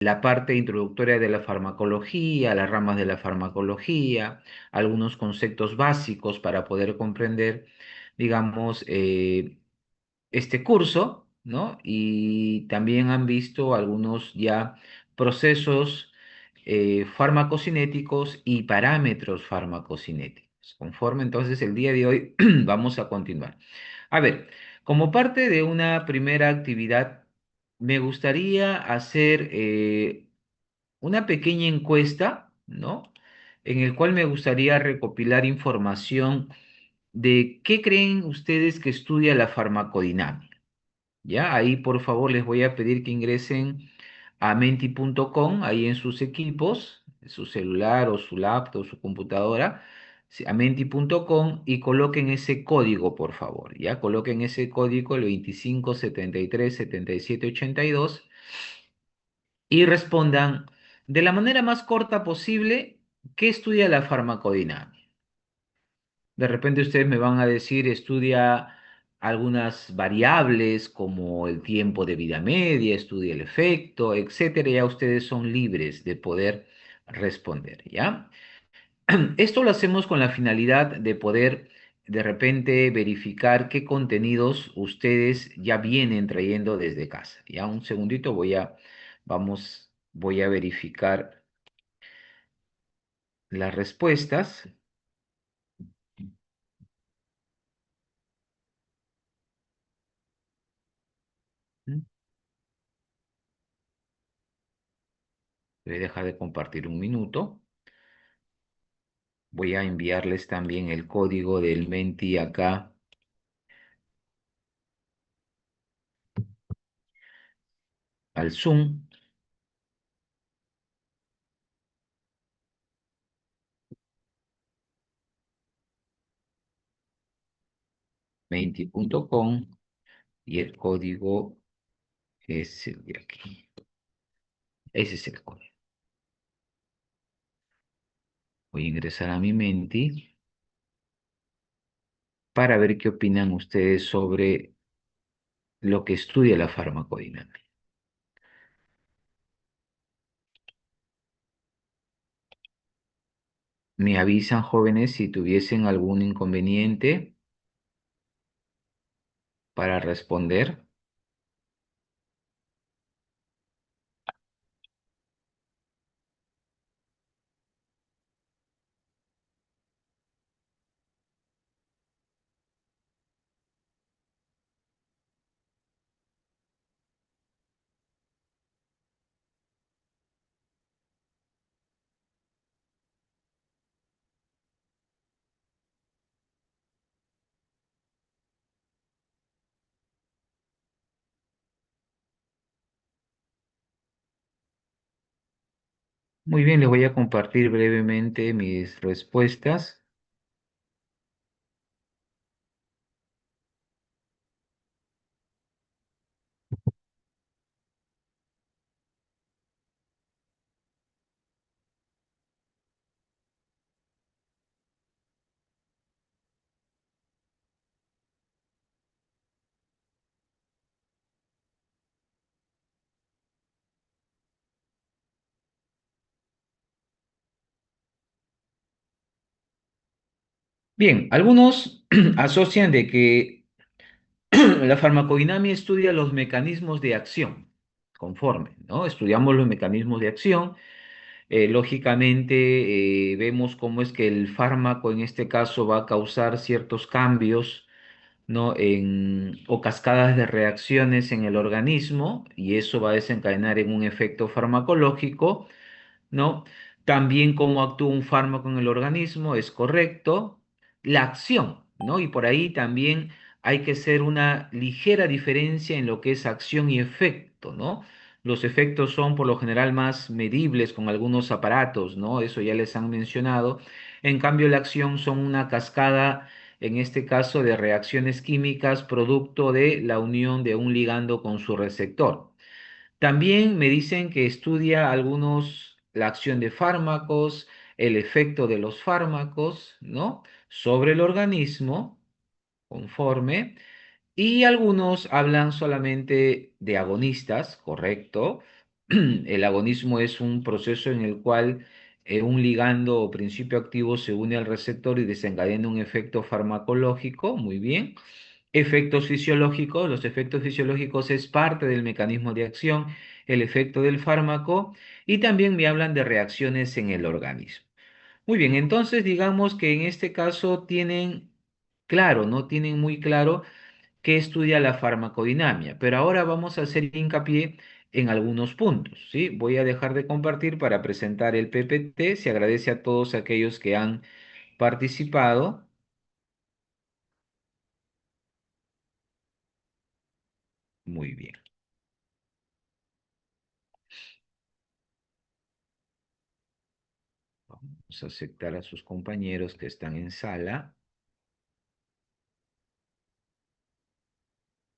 la parte introductoria de la farmacología, las ramas de la farmacología, algunos conceptos básicos para poder comprender, digamos, este curso, ¿no? Y también han visto algunos ya procesos farmacocinéticos y parámetros farmacocinéticos. Conforme entonces el día de hoy vamos a continuar. A ver, como parte de una primera actividad, me gustaría hacer una pequeña encuesta, ¿no? En el cual me gustaría recopilar información de qué creen ustedes que estudia la farmacodinámica. ¿Ya? Ahí por favor les voy a pedir que ingresen a menti.com, ahí en sus equipos, su celular o su laptop o su computadora, sí, a menti.com y coloquen ese código, por favor, ¿ya? Coloquen ese código, el 25737782 y respondan de la manera más corta posible, ¿qué estudia la farmacodinámica? De repente ustedes me van a decir, estudia algunas variables como el tiempo de vida media, estudia el efecto, etcétera. Ya ustedes son libres de poder responder, ¿ya? Esto lo hacemos con la finalidad de poder de repente verificar qué contenidos ustedes ya vienen trayendo desde casa. Ya un segundito voy a verificar las respuestas. Voy a dejar de compartir un minuto. Voy a enviarles también el código del Menti acá al Zoom. Menti.com y el código es el de aquí. Ese es el código. Voy a ingresar a mi Menti para ver qué opinan ustedes sobre lo que estudia la farmacodinámica. Me avisan, jóvenes, si tuviesen algún inconveniente para responder. Muy bien, les voy a compartir brevemente mis respuestas. Bien, algunos asocian de que la farmacodinámica estudia los mecanismos de acción, conforme, ¿no? Estudiamos los mecanismos de acción. Lógicamente, vemos cómo es que el fármaco en este caso va a causar ciertos cambios, ¿no? O cascadas de reacciones en el organismo y eso va a desencadenar en un efecto farmacológico, ¿no? También cómo actúa un fármaco en el organismo, es correcto. La acción, ¿no? Y por ahí también hay que hacer una ligera diferencia en lo que es acción y efecto, ¿no? Los efectos son por lo general más medibles con algunos aparatos, ¿no? Eso ya les han mencionado. En cambio, la acción son una cascada, en este caso, de reacciones químicas producto de la unión de un ligando con su receptor. También me dicen que estudia la acción de fármacos, el efecto de los fármacos, ¿no? Sobre el organismo, conforme, y algunos hablan solamente de agonistas, correcto, El agonismo es un proceso en el cual un ligando o principio activo se une al receptor y desencadena un efecto farmacológico. Muy bien. Efectos fisiológicos. Los efectos fisiológicos es parte del mecanismo de acción, el efecto del fármaco, y también me hablan de reacciones en el organismo. Muy bien, entonces digamos que en este caso tienen claro, ¿no? Tienen muy claro que estudia la farmacodinamia, pero ahora vamos a hacer hincapié en algunos puntos, ¿sí? Voy a dejar de compartir para presentar el PPT. Se agradece a todos aquellos que han participado. Muy bien. Vamos a aceptar a sus compañeros que están en sala.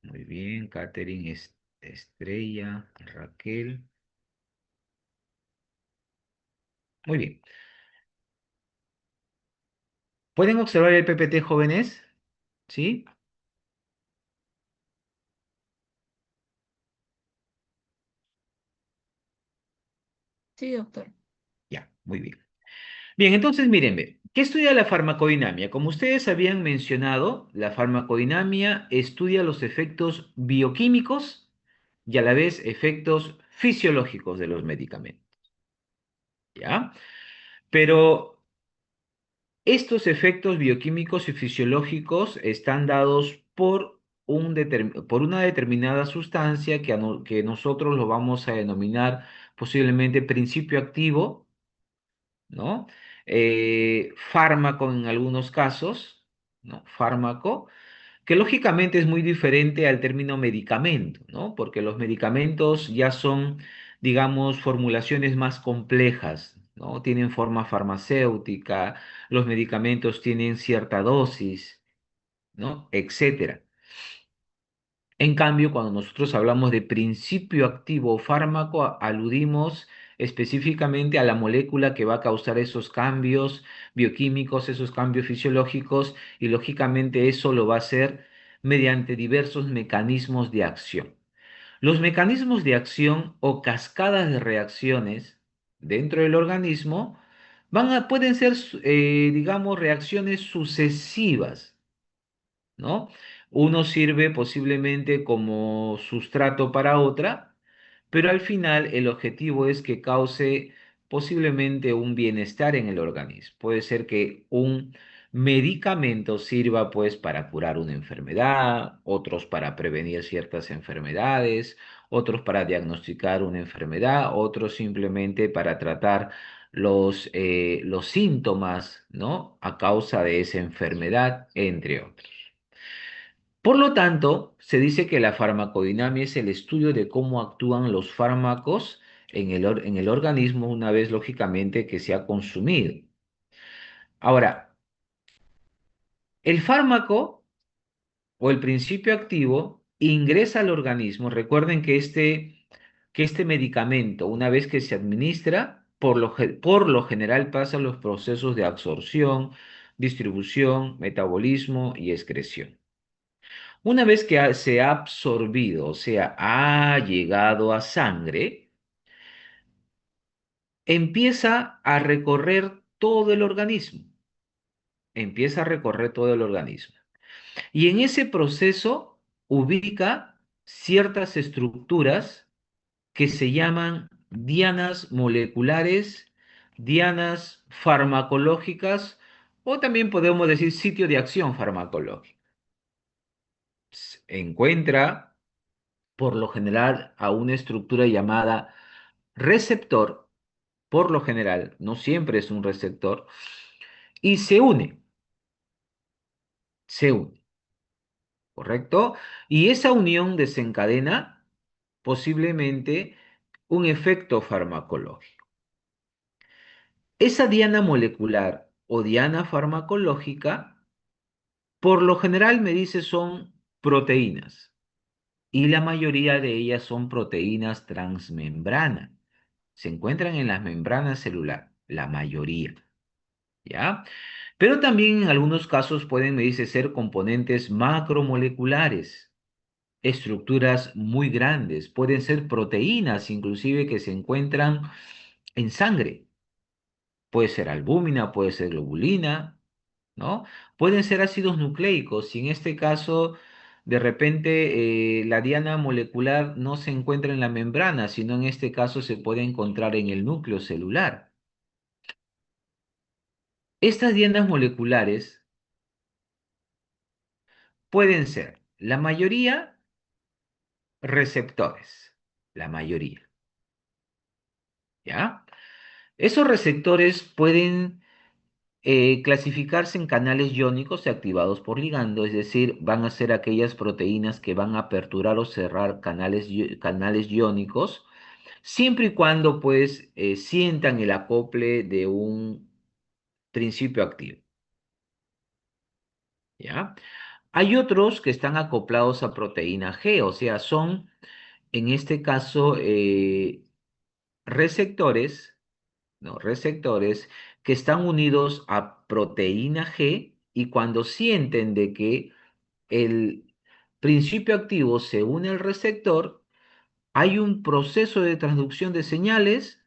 Muy bien, Catherine, Estrella, Raquel. Muy bien. ¿Pueden observar el PPT, jóvenes? ¿Sí? Sí, doctor. Ya, muy bien. Bien, entonces miren, ve, ¿qué estudia la farmacodinamia? Como ustedes habían mencionado, la farmacodinamia estudia los efectos bioquímicos y a la vez efectos fisiológicos de los medicamentos, ¿ya? Pero estos efectos bioquímicos y fisiológicos están dados por por una determinada sustancia que nosotros lo vamos a denominar posiblemente principio activo, ¿no? Fármaco en algunos casos, ¿no? Fármaco, que lógicamente es muy diferente al término medicamento, ¿no? Porque los medicamentos ya son, digamos, formulaciones más complejas, ¿no? Tienen forma farmacéutica, los medicamentos tienen cierta dosis, ¿no? Etcétera. En cambio, cuando nosotros hablamos de principio activo o fármaco, aludimos específicamente a la molécula que va a causar esos cambios bioquímicos, esos cambios fisiológicos, y lógicamente eso lo va a hacer mediante diversos mecanismos de acción. Los mecanismos de acción o cascadas de reacciones dentro del organismo pueden ser, digamos, reacciones sucesivas, ¿no? Uno sirve posiblemente como sustrato para otra, pero al final el objetivo es que cause posiblemente un bienestar en el organismo. Puede ser que un medicamento sirva pues para curar una enfermedad, otros para prevenir ciertas enfermedades, otros para diagnosticar una enfermedad, otros simplemente para tratar los síntomas, ¿no? A causa de esa enfermedad, entre otros. Por lo tanto, se dice que la farmacodinamia es el estudio de cómo actúan los fármacos en el organismo una vez, lógicamente, que se ha consumido. Ahora, el fármaco o el principio activo ingresa al organismo. Recuerden que este medicamento, una vez que se administra, por lo general pasa los procesos de absorción, distribución, metabolismo y excreción. Una vez que se ha absorbido, o sea, ha llegado a sangre, empieza a recorrer todo el organismo, empieza a recorrer todo el organismo. Y en ese proceso ubica ciertas estructuras que se llaman dianas moleculares, dianas farmacológicas, o también podemos decir sitio de acción farmacológica. Encuentra por lo general a una estructura llamada receptor, por lo general, no siempre es un receptor, y se une, ¿correcto? Y esa unión desencadena posiblemente un efecto farmacológico. Esa diana molecular o diana farmacológica, por lo general me dice son proteínas, y la mayoría de ellas son proteínas transmembrana. Se encuentran en las membranas celulares, la mayoría, ¿ya? Pero también en algunos casos pueden, me dice, ser componentes macromoleculares, estructuras muy grandes, pueden ser proteínas inclusive que se encuentran en sangre. Puede ser albúmina, puede ser globulina, ¿no? Pueden ser ácidos nucleicos, y en este caso, de repente, la diana molecular no se encuentra en la membrana, sino en este caso se puede encontrar en el núcleo celular. Estas dianas moleculares pueden ser, la mayoría, receptores, la mayoría, ¿ya? Esos receptores pueden clasificarse en canales iónicos y activados por ligando, es decir, van a ser aquellas proteínas que van a aperturar o cerrar canales iónicos, siempre y cuando pues sientan el acople de un principio activo, ¿ya? Hay otros que están acoplados a proteína G, o sea, son en este caso receptores, ¿no? Receptores que están unidos a proteína G, y cuando sienten de que el principio activo se une al receptor, hay un proceso de transducción de señales,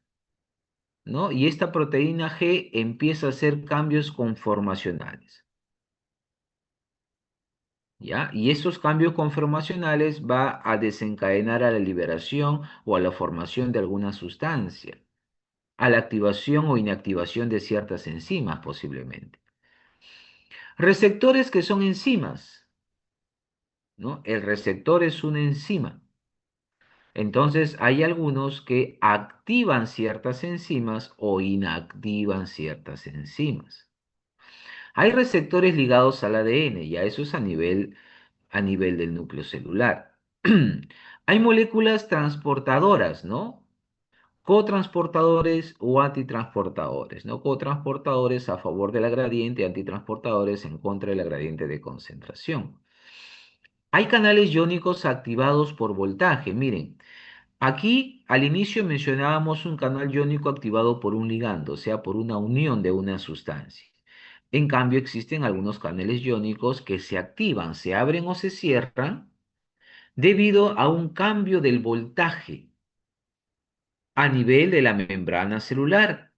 ¿no? Y esta proteína G empieza a hacer cambios conformacionales, ¿ya? Y estos cambios conformacionales va a desencadenar a la liberación o a la formación de alguna sustancia, a la activación o inactivación de ciertas enzimas posiblemente. Receptores que son enzimas, ¿no? El receptor es una enzima. Entonces, hay algunos que activan ciertas enzimas o inactivan ciertas enzimas. Hay receptores ligados al ADN, ya eso es a nivel del núcleo celular. Hay moléculas transportadoras, ¿no? Cotransportadores o antitransportadores, ¿no? Cotransportadores a favor de la gradiente, antitransportadores en contra de la gradiente de concentración. Hay canales iónicos activados por voltaje. Miren, aquí al inicio mencionábamos un canal iónico activado por un ligando, o sea, por una unión de una sustancia. En cambio, existen algunos canales iónicos que se activan, se abren o se cierran debido a un cambio del voltaje a nivel de la membrana celular.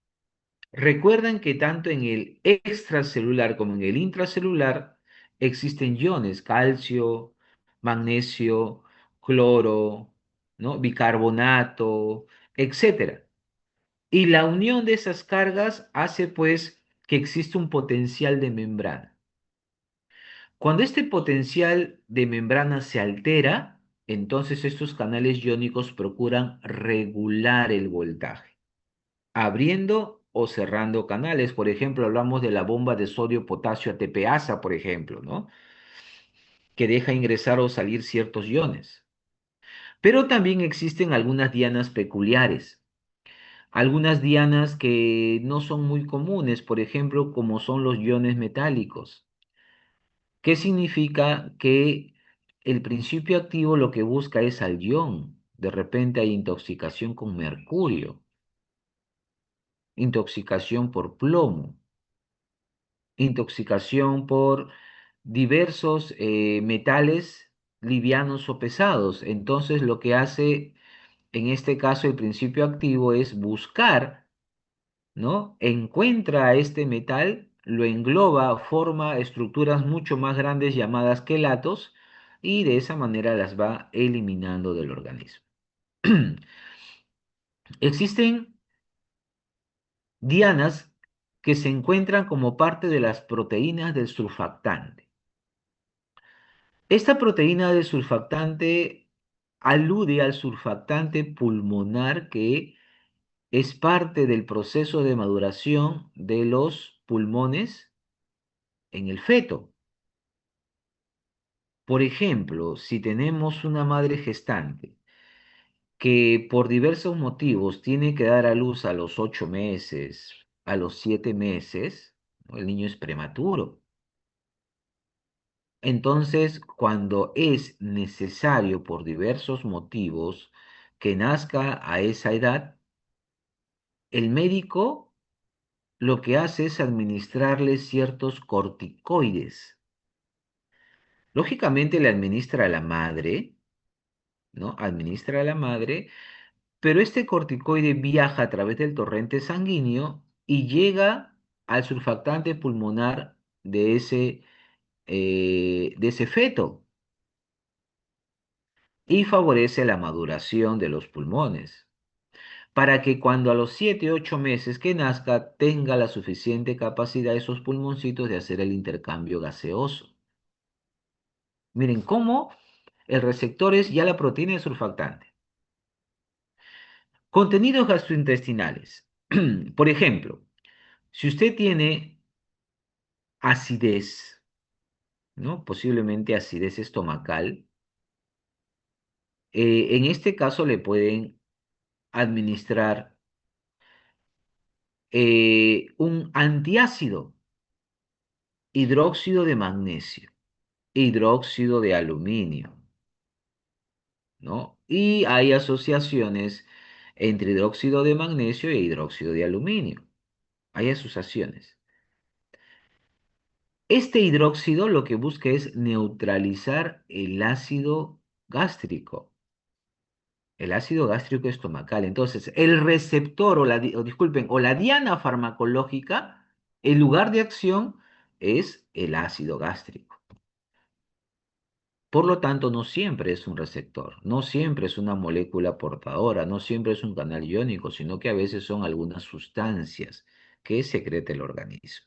Recuerden que tanto en el extracelular como en el intracelular existen iones, calcio, magnesio, cloro, ¿no? Bicarbonato, etcétera. Y la unión de esas cargas hace pues que existe un potencial de membrana. Cuando este potencial de membrana se altera, entonces estos canales iónicos procuran regular el voltaje, abriendo o cerrando canales. Por ejemplo, hablamos de la bomba de sodio-potasio ATPasa, por ejemplo, ¿no? Que deja ingresar o salir ciertos iones. Pero también existen algunas dianas peculiares, algunas dianas que no son muy comunes, por ejemplo, como son los iones metálicos. ¿Qué significa? Que el principio activo lo que busca es al ion. De repente hay intoxicación con mercurio, intoxicación por plomo, intoxicación por diversos metales livianos o pesados. Entonces, lo que hace en este caso el principio activo es buscar, ¿no? Encuentra a este metal, lo engloba, forma estructuras mucho más grandes llamadas quelatos, y de esa manera las va eliminando del organismo. Existen dianas que se encuentran como parte de las proteínas del surfactante. Esta proteína del surfactante alude al surfactante pulmonar, que es parte del proceso de maduración de los pulmones en el feto. Por ejemplo, si tenemos una madre gestante que por diversos motivos tiene que dar a luz a los 8 meses, a los 7 meses, ¿no? El niño es prematuro. Entonces, cuando es necesario por diversos motivos que nazca a esa edad, el médico lo que hace es administrarle ciertos corticoides. Lógicamente le administra a la madre, ¿no? Administra a la madre, pero este corticoide viaja a través del torrente sanguíneo y llega al surfactante pulmonar de ese feto y favorece la maduración de los pulmones, para que cuando a los 7, 8 meses que nazca tenga la suficiente capacidad esos pulmoncitos de hacer el intercambio gaseoso. Miren cómo el receptor es ya la proteína de surfactante. Contenidos gastrointestinales. Por ejemplo, si usted tiene acidez, ¿no? Posiblemente acidez estomacal, en este caso le pueden administrar un antiácido, hidróxido de magnesio, hidróxido de aluminio, ¿no? Y hay asociaciones entre hidróxido de magnesio e hidróxido de aluminio. Hay asociaciones. Este hidróxido lo que busca es neutralizar el ácido gástrico estomacal. Entonces, el receptor o disculpen, o la diana farmacológica, el lugar de acción es el ácido gástrico. Por lo tanto, no siempre es un receptor, no siempre es una molécula portadora, no siempre es un canal iónico, sino que a veces son algunas sustancias que secreta el organismo.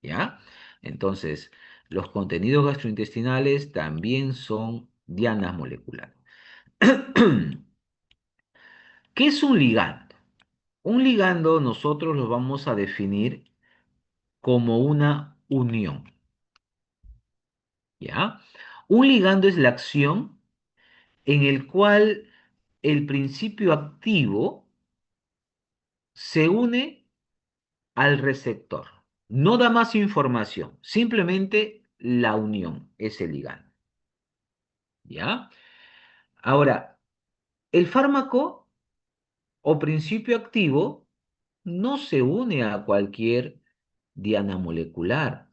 ¿Ya? Entonces, los contenidos gastrointestinales también son dianas moleculares. ¿Qué es un ligando? Un ligando nosotros lo vamos a definir como una unión, ¿ya? Un ligando es la acción en el cual el principio activo se une al receptor. No da más información, simplemente la unión es el ligando, ¿ya? Ahora, el fármaco o principio activo no se une a cualquier diana molecular,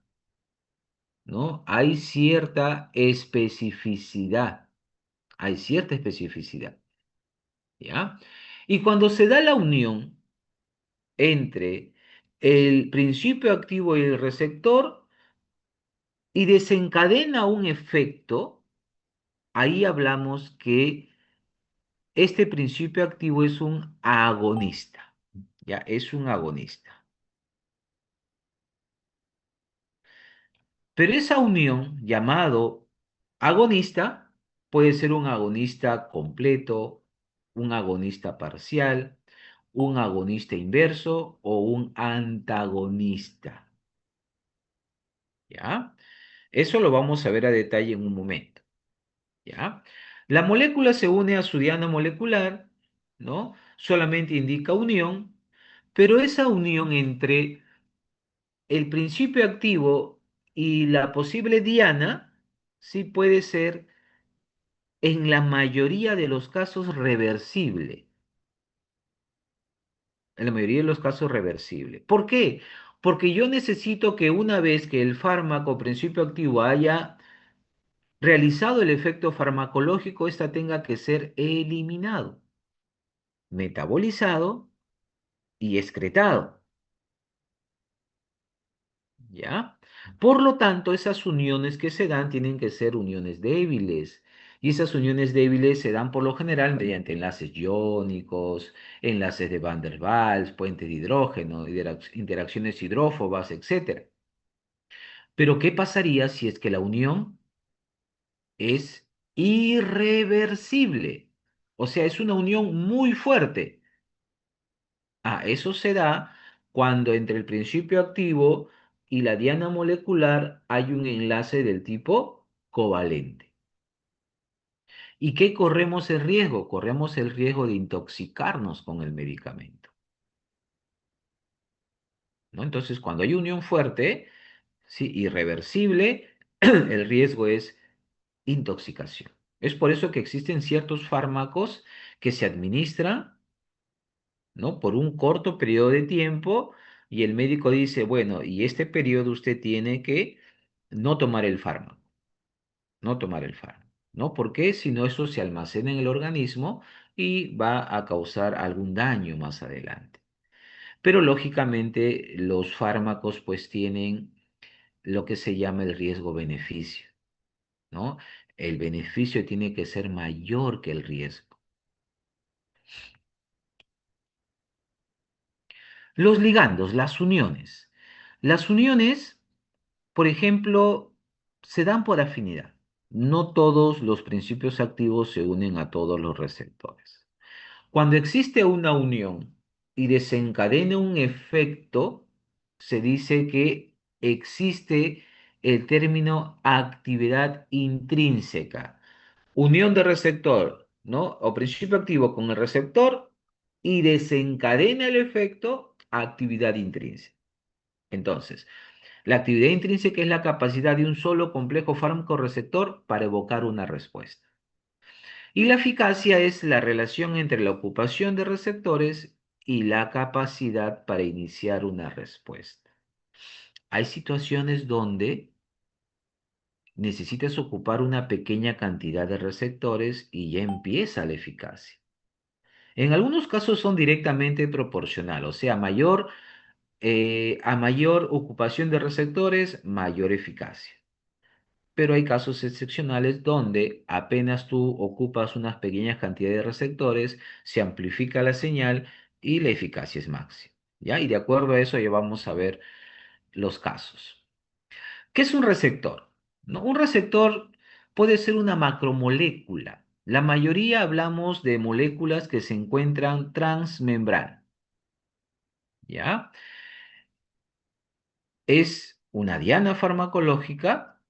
¿no? Hay cierta especificidad, ¿ya? Y cuando se da la unión entre el principio activo y el receptor y desencadena un efecto, ahí hablamos que este principio activo es un agonista, ¿ya? Es un agonista. Pero esa unión, llamado agonista, puede ser un agonista completo, un agonista parcial, un agonista inverso o un antagonista, ¿ya? Eso lo vamos a ver a detalle en un momento, ¿ya? La molécula se une a su diana molecular, ¿no? Solamente indica unión, pero esa unión entre el principio activo y la posible diana sí puede ser en la mayoría de los casos reversible. En la mayoría de los casos reversible. ¿Por qué? Porque yo necesito que una vez que el fármaco principio activo haya realizado el efecto farmacológico, ésta tenga que ser eliminado, metabolizado y excretado. ¿Ya? Por lo tanto, esas uniones que se dan tienen que ser uniones débiles. Y esas uniones débiles se dan por lo general mediante enlaces iónicos, enlaces de Van der Waals, puentes de hidrógeno, interacciones hidrófobas, etcétera. Pero ¿qué pasaría si es que la unión es irreversible? O sea, es una unión muy fuerte. Eso se da cuando entre el principio activo y la diana molecular hay un enlace del tipo covalente. ¿Y qué corremos el riesgo? Corremos el riesgo de intoxicarnos con el medicamento, ¿no? Entonces, cuando hay unión fuerte, sí, irreversible, el riesgo es intoxicación. Es por eso que existen ciertos fármacos que se administran, ¿no? Por un corto periodo de tiempo y el médico dice, bueno, y este periodo usted tiene que no tomar el fármaco, no tomar el fármaco. ¿no? Porque si no, eso se almacena en el organismo y va a causar algún daño más adelante. Pero lógicamente los fármacos pues tienen lo que se llama el riesgo-beneficio, ¿no? El beneficio tiene que ser mayor que el riesgo. Los ligandos, las uniones. Las uniones, por ejemplo, se dan por afinidad. No todos los principios activos se unen a todos los receptores. Cuando existe una unión y desencadena un efecto, se dice que existe el término actividad intrínseca. Unión de receptor, ¿no? O principio activo con el receptor y desencadena el efecto actividad intrínseca. Entonces, la actividad intrínseca es la capacidad de un solo complejo fármaco receptor para evocar una respuesta. Y la eficacia es la relación entre la ocupación de receptores y la capacidad para iniciar una respuesta. Hay situaciones donde necesitas ocupar una pequeña cantidad de receptores y ya empieza la eficacia. En algunos casos son directamente proporcional, o sea, a mayor ocupación de receptores, mayor eficacia. Pero hay casos excepcionales donde apenas tú ocupas unas pequeñas cantidades de receptores, se amplifica la señal y la eficacia es máxima. ¿Ya? Y de acuerdo a eso ya vamos a ver los casos. ¿Qué es un receptor? ¿No? Un receptor puede ser una macromolécula. La mayoría hablamos de moléculas que se encuentran transmembrana. ¿Ya? Es una diana farmacológica,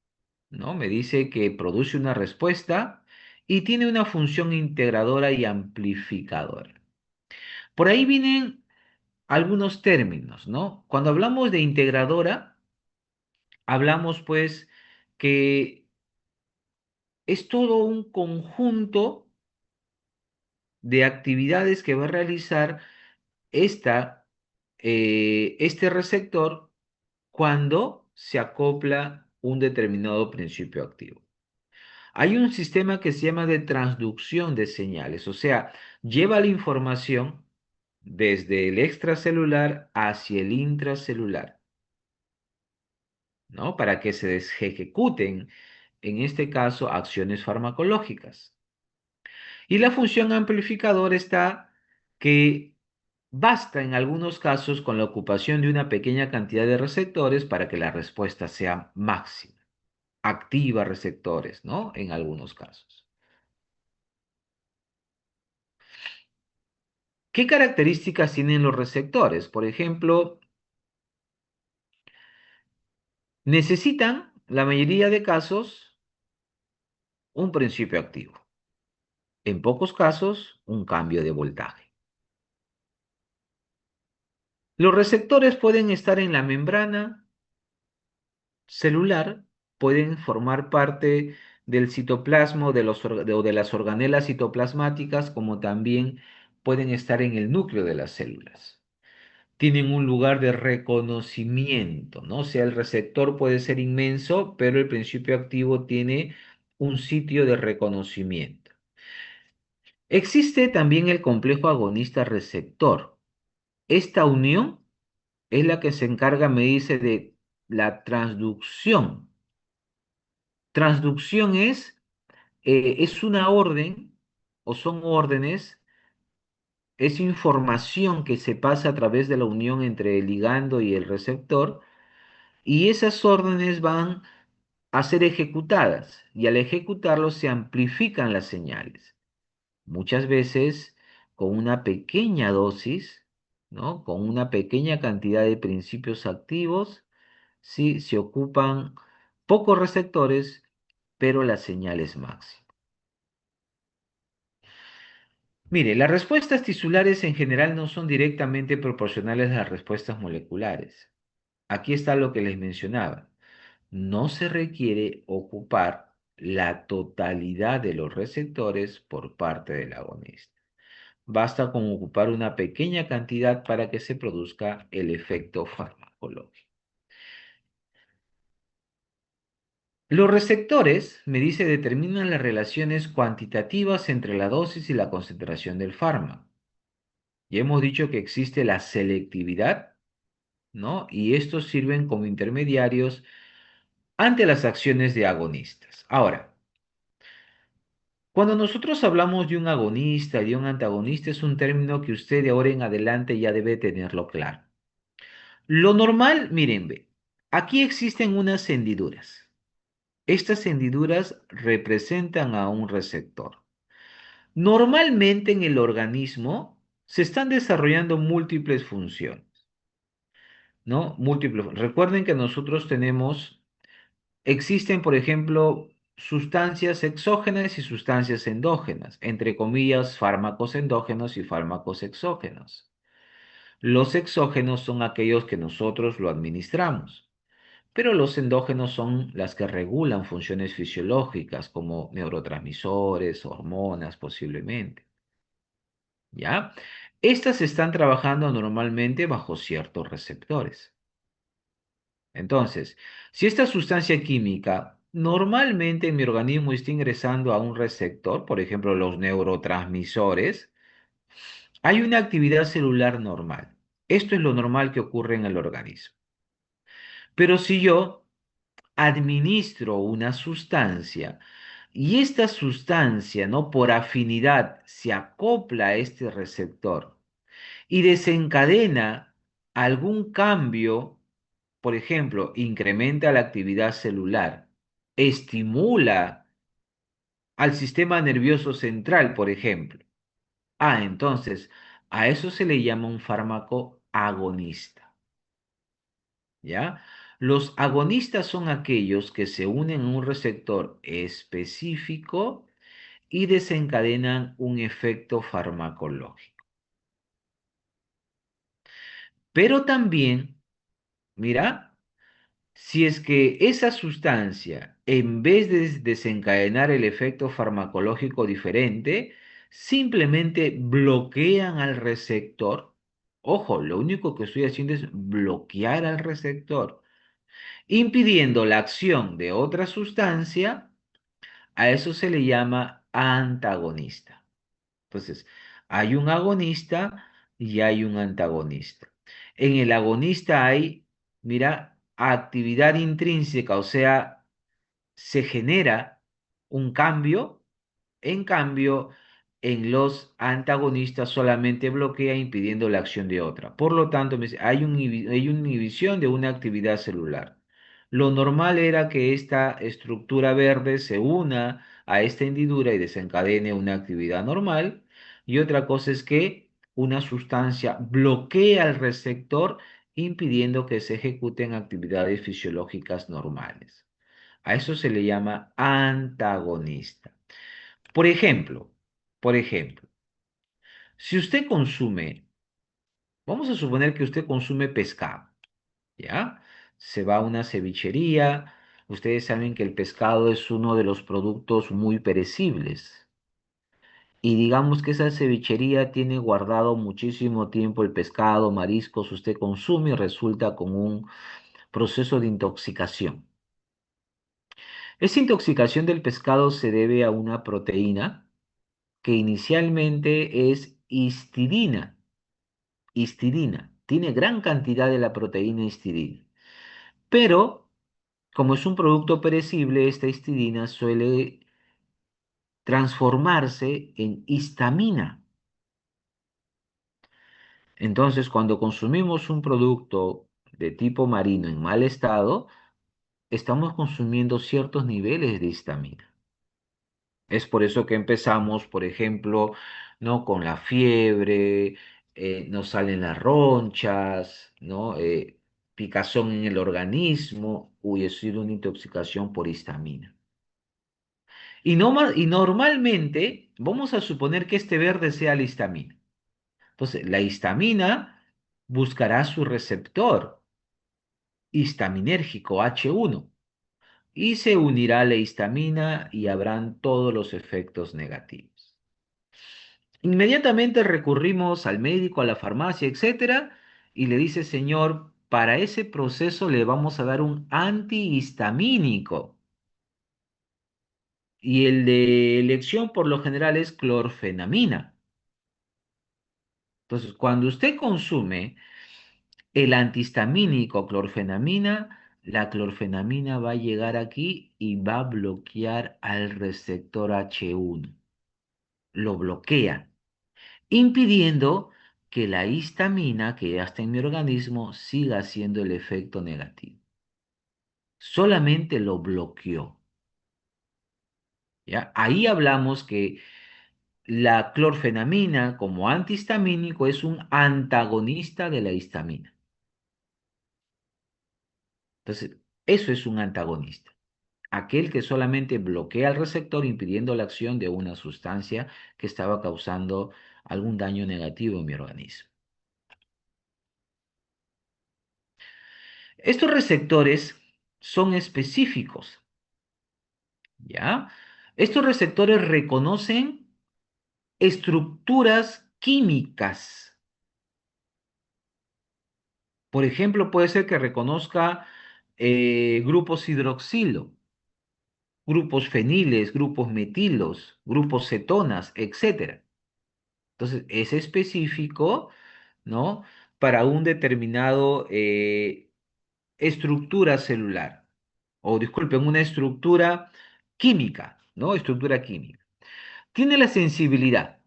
¿no? Me dice que produce una respuesta y tiene una función integradora y amplificadora. Por ahí vienen algunos términos, ¿no? Cuando hablamos de integradora, hablamos pues que es todo un conjunto de actividades que va a realizar este receptor cuando se acopla un determinado principio activo. Hay un sistema que se llama de transducción de señales, o sea, lleva la información desde el extracelular hacia el intracelular, ¿no? Para que se ejecuten, en este caso, acciones farmacológicas. Y la función amplificador está que basta en algunos casos con la ocupación de una pequeña cantidad de receptores para que la respuesta sea máxima. Activa receptores, ¿no? En algunos casos. ¿Qué características tienen los receptores? Por ejemplo, necesitan, la mayoría de casos, un principio activo. En pocos casos, un cambio de voltaje. Los receptores pueden estar en la membrana celular, pueden formar parte del citoplasma o de las organelas citoplasmáticas, como también pueden estar en el núcleo de las células. Tienen un lugar de reconocimiento, ¿no? O sea, el receptor puede ser inmenso, pero el principio activo tiene un sitio de reconocimiento. Existe también el complejo agonista receptor. Esta unión es la que se encarga, me dice, de la transducción. Transducción es una orden o son órdenes, es información que se pasa a través de la unión entre el ligando y el receptor. Y esas órdenes van a ser ejecutadas y al ejecutarlos se amplifican las señales. Muchas veces con una pequeña dosis, ¿no? Con una pequeña cantidad de principios activos, sí se ocupan pocos receptores, pero la señal es máxima. Mire, las respuestas tisulares en general no son directamente proporcionales a las respuestas moleculares. Aquí está lo que les mencionaba. No se requiere ocupar la totalidad de los receptores por parte del agonista. Basta con ocupar una pequeña cantidad para que se produzca el efecto farmacológico. Los receptores, me dice, determinan las relaciones cuantitativas entre la dosis y la concentración del fármaco. Ya hemos dicho que existe la selectividad, ¿no? Y estos sirven como intermediarios ante las acciones de agonistas. Ahora, cuando nosotros hablamos de un agonista y de un antagonista, es un término que usted de ahora en adelante ya debe tenerlo claro. Lo normal, miren, ve, aquí existen unas hendiduras. Estas hendiduras representan a un receptor. Normalmente en el organismo se están desarrollando múltiples funciones, ¿no? Múltiples. Recuerden que nosotros tenemos, existen, por ejemplo, sustancias exógenas y sustancias endógenas, entre comillas, fármacos endógenos y fármacos exógenos. Los exógenos son aquellos que nosotros lo administramos, pero los endógenos son las que regulan funciones fisiológicas como neurotransmisores, hormonas posiblemente, ¿ya? Estas están trabajando normalmente bajo ciertos receptores. Entonces, si esta sustancia química normalmente en mi organismo está ingresando a un receptor, por ejemplo, los neurotransmisores, hay una actividad celular normal. Esto es lo normal que ocurre en el organismo. Pero si yo administro una sustancia y esta sustancia, ¿no? Por afinidad se acopla a este receptor y desencadena algún cambio, por ejemplo, incrementa la actividad celular, estimula al sistema nervioso central, por ejemplo. Entonces, a eso se le llama un fármaco agonista, ¿ya? Los agonistas son aquellos que se unen a un receptor específico y desencadenan un efecto farmacológico. Pero también, mira, si es que esa sustancia, en vez de desencadenar el efecto farmacológico diferente, simplemente bloquean al receptor. Ojo, lo único que estoy haciendo es bloquear al receptor, impidiendo la acción de otra sustancia. A eso se le llama antagonista. Entonces, hay un agonista y hay un antagonista. En el agonista hay, mira, actividad intrínseca, o sea, se genera un cambio. En cambio, en los antagonistas solamente bloquea impidiendo la acción de otra. Por lo tanto, hay una inhibición de una actividad celular. Lo normal era que esta estructura verde se una a esta hendidura y desencadene una actividad normal. Y otra cosa es que una sustancia bloquea el receptor impidiendo que se ejecuten actividades fisiológicas normales. A eso se le llama antagonista. Por ejemplo, por ejemplo, si usted consume, vamos a suponer que usted consume pescado, ¿ya? Se va a una cevichería, ustedes saben que el pescado es uno de los productos muy perecibles. Y digamos que esa cevichería tiene guardado muchísimo tiempo el pescado, mariscos, usted consume y resulta con un proceso de intoxicación. Esa intoxicación del pescado se debe a una proteína que inicialmente es histidina. Histidina. Tiene gran cantidad de la proteína histidina. Pero, como es un producto perecible, esta histidina suele transformarse en histamina. Entonces, cuando consumimos un producto de tipo marino en mal estado, estamos consumiendo ciertos niveles de histamina. Es por eso que empezamos, por ejemplo, ¿no? Con la fiebre, nos salen las ronchas, ¿no? Picazón en el organismo, ha sido una intoxicación por histamina. Y normalmente vamos a suponer que este verde sea la histamina. Entonces, la histamina buscará su receptor histaminérgico H1 y se unirá a la histamina y habrán todos los efectos negativos. Inmediatamente recurrimos al médico, a la farmacia, etcétera, y le dice, señor, para ese proceso le vamos a dar un antihistamínico. Y el de elección por lo general es clorfenamina. Entonces, cuando usted consume el antihistamínico clorfenamina, la clorfenamina va a llegar aquí y va a bloquear al receptor H1. Lo bloquea, impidiendo que la histamina que ya está en mi organismo siga haciendo el efecto negativo. Solamente lo bloqueó. ¿Ya? Ahí hablamos que la clorfenamina como antihistamínico es un antagonista de la histamina. Entonces, eso es un antagonista. Aquel que solamente bloquea el receptor impidiendo la acción de una sustancia que estaba causando algún daño negativo en mi organismo. Estos receptores son específicos, ¿ya? Estos receptores reconocen estructuras químicas. Por ejemplo, puede ser que reconozca grupos hidroxilo, grupos feniles, grupos metilos, grupos cetonas, etcétera. Entonces, es específico, ¿no? Para un determinado estructura celular, o disculpen, una estructura química, ¿no? Estructura química. Tiene la sensibilidad.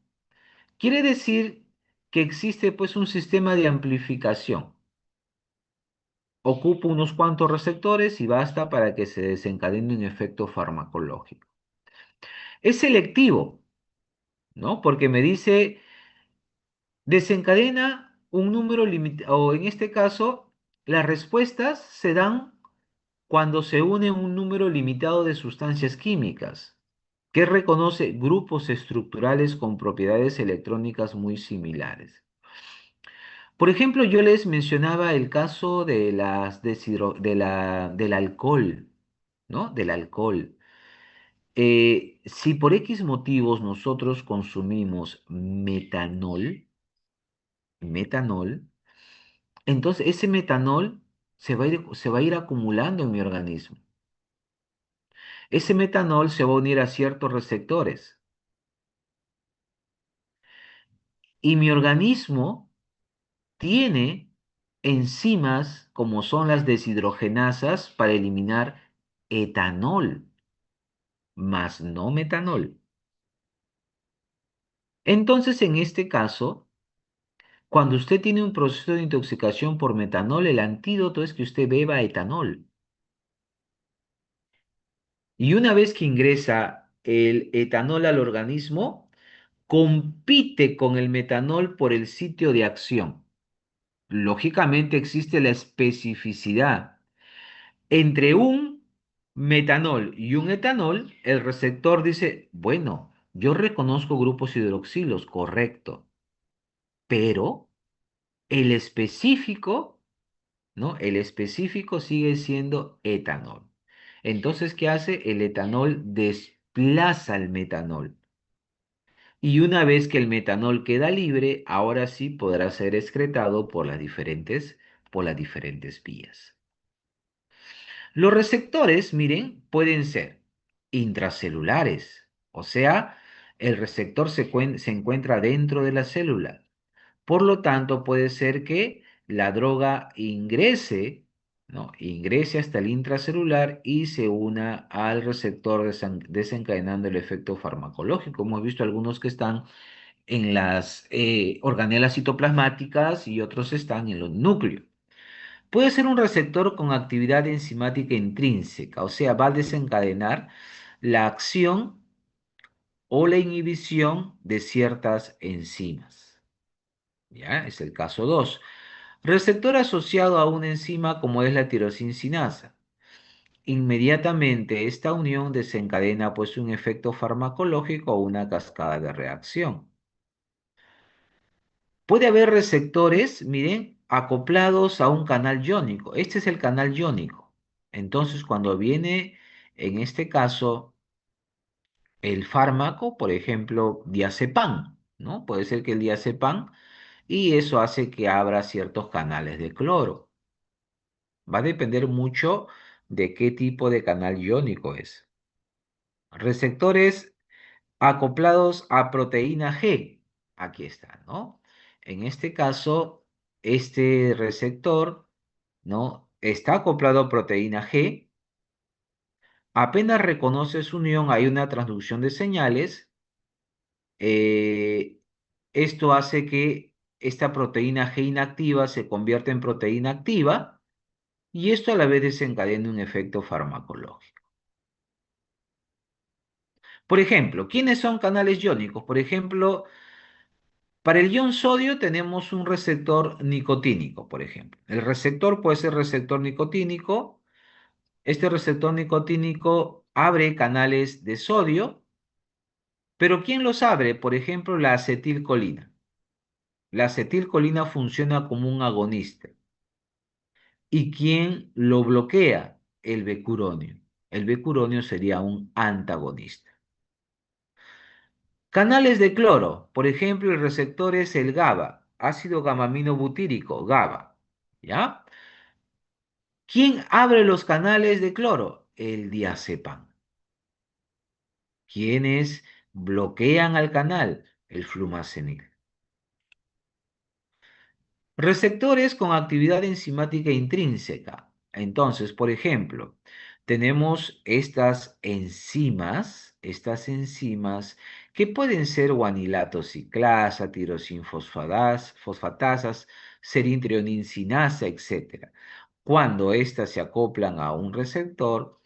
Quiere decir que existe pues un sistema de amplificación. Ocupa unos cuantos receptores y basta para que se desencadene un efecto farmacológico. Es selectivo, ¿no? Porque me dice, desencadena un número limitado, o en este caso, las respuestas se dan cuando se une un número limitado de sustancias químicas, que reconoce grupos estructurales con propiedades electrónicas muy similares. Por ejemplo, yo les mencionaba el caso de del alcohol, ¿no? Del alcohol. Si por X motivos nosotros consumimos metanol, entonces ese metanol se va a ir acumulando en mi organismo. Ese metanol se va a unir a ciertos receptores y mi organismo tiene enzimas como son las deshidrogenasas para eliminar etanol, más no metanol. Entonces, en este caso, cuando usted tiene un proceso de intoxicación por metanol, el antídoto es que usted beba etanol. Y una vez que ingresa el etanol al organismo, compite con el metanol por el sitio de acción. Lógicamente existe la especificidad. Entre un metanol y un etanol, el receptor dice, bueno, yo reconozco grupos hidroxilos, correcto, pero el específico, ¿no? El específico sigue siendo etanol. Entonces, ¿qué hace? El etanol desplaza el metanol. Y una vez que el metanol queda libre, ahora sí podrá ser excretado por las diferentes vías. Los receptores, miren, pueden ser intracelulares, o sea, el receptor se encuentra dentro de la célula. Por lo tanto, puede ser que la droga ingrese, ¿no? Ingrese hasta el intracelular y se una al receptor desencadenando el efecto farmacológico. Hemos visto algunos que están en las organelas citoplasmáticas y otros están en los núcleos. Puede ser un receptor con actividad enzimática intrínseca, o sea, va a desencadenar la acción o la inhibición de ciertas enzimas. ¿Ya? Es el caso 2. Receptor asociado a una enzima como es la tirosincinasa. Inmediatamente esta unión desencadena pues un efecto farmacológico o una cascada de reacción. Puede haber receptores, miren, acoplados a un canal iónico. Este es el canal iónico. Entonces, cuando viene, en este caso, el fármaco, por ejemplo, diazepam, ¿no? Puede ser que el diazepam, y eso hace que abra ciertos canales de cloro. Va a depender mucho de qué tipo de canal iónico es. Receptores acoplados a proteína G. Aquí está, ¿no? En este caso, este receptor, ¿no? Está acoplado a proteína G. Apenas reconoce su unión, hay una transducción de señales. eh, Esto hace que esta proteína G inactiva se convierta en proteína activa y esto a la vez desencadena un efecto farmacológico. Por ejemplo, ¿quiénes son canales iónicos? Por ejemplo, para el ion sodio tenemos un receptor nicotínico, por ejemplo. El receptor puede ser receptor nicotínico. Este receptor nicotínico abre canales de sodio, pero ¿quién los abre? Por ejemplo, la acetilcolina. La acetilcolina funciona como un agonista. ¿Y quién lo bloquea? El becuronio. El becuronio sería un antagonista. Canales de cloro. Por ejemplo, el receptor es el GABA, ácido gamaminobutírico, GABA. ¿Ya? ¿Quién abre los canales de cloro? El diazepam. ¿Quiénes bloquean al canal? El flumacenil. Receptores con actividad enzimática intrínseca. Entonces, por ejemplo, tenemos estas enzimas que pueden ser guanilato ciclasa, fosfatasas, serintrionincinasa, etcétera. Cuando éstas se acoplan a un receptor,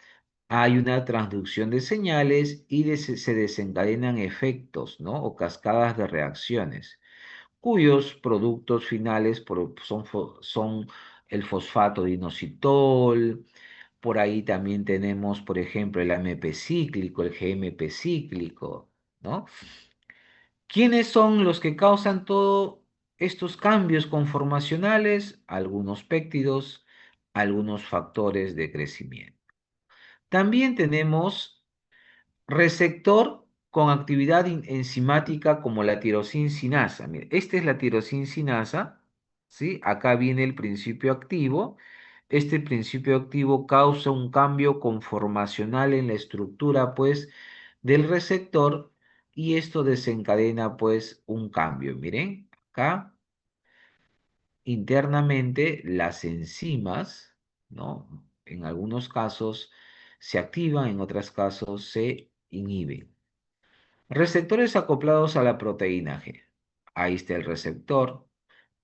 hay una transducción de señales y se desencadenan efectos, ¿no? O cascadas de reacciones cuyos productos finales son el fosfato de inositol. Por ahí también tenemos, por ejemplo, el AMP cíclico, el GMP cíclico, ¿no? ¿Quiénes son los que causan todos estos cambios conformacionales? Algunos péptidos, algunos factores de crecimiento. También tenemos receptor con actividad enzimática como la tirosincinasa. Mire, esta es la tirosincinasa, ¿sí? Acá viene el principio activo. Este principio activo causa un cambio conformacional en la estructura, pues, del receptor y esto desencadena, pues, un cambio. Miren, acá internamente las enzimas, ¿no? En algunos casos se activan, en otros casos se inhiben. Receptores acoplados a la proteína G. Ahí está el receptor,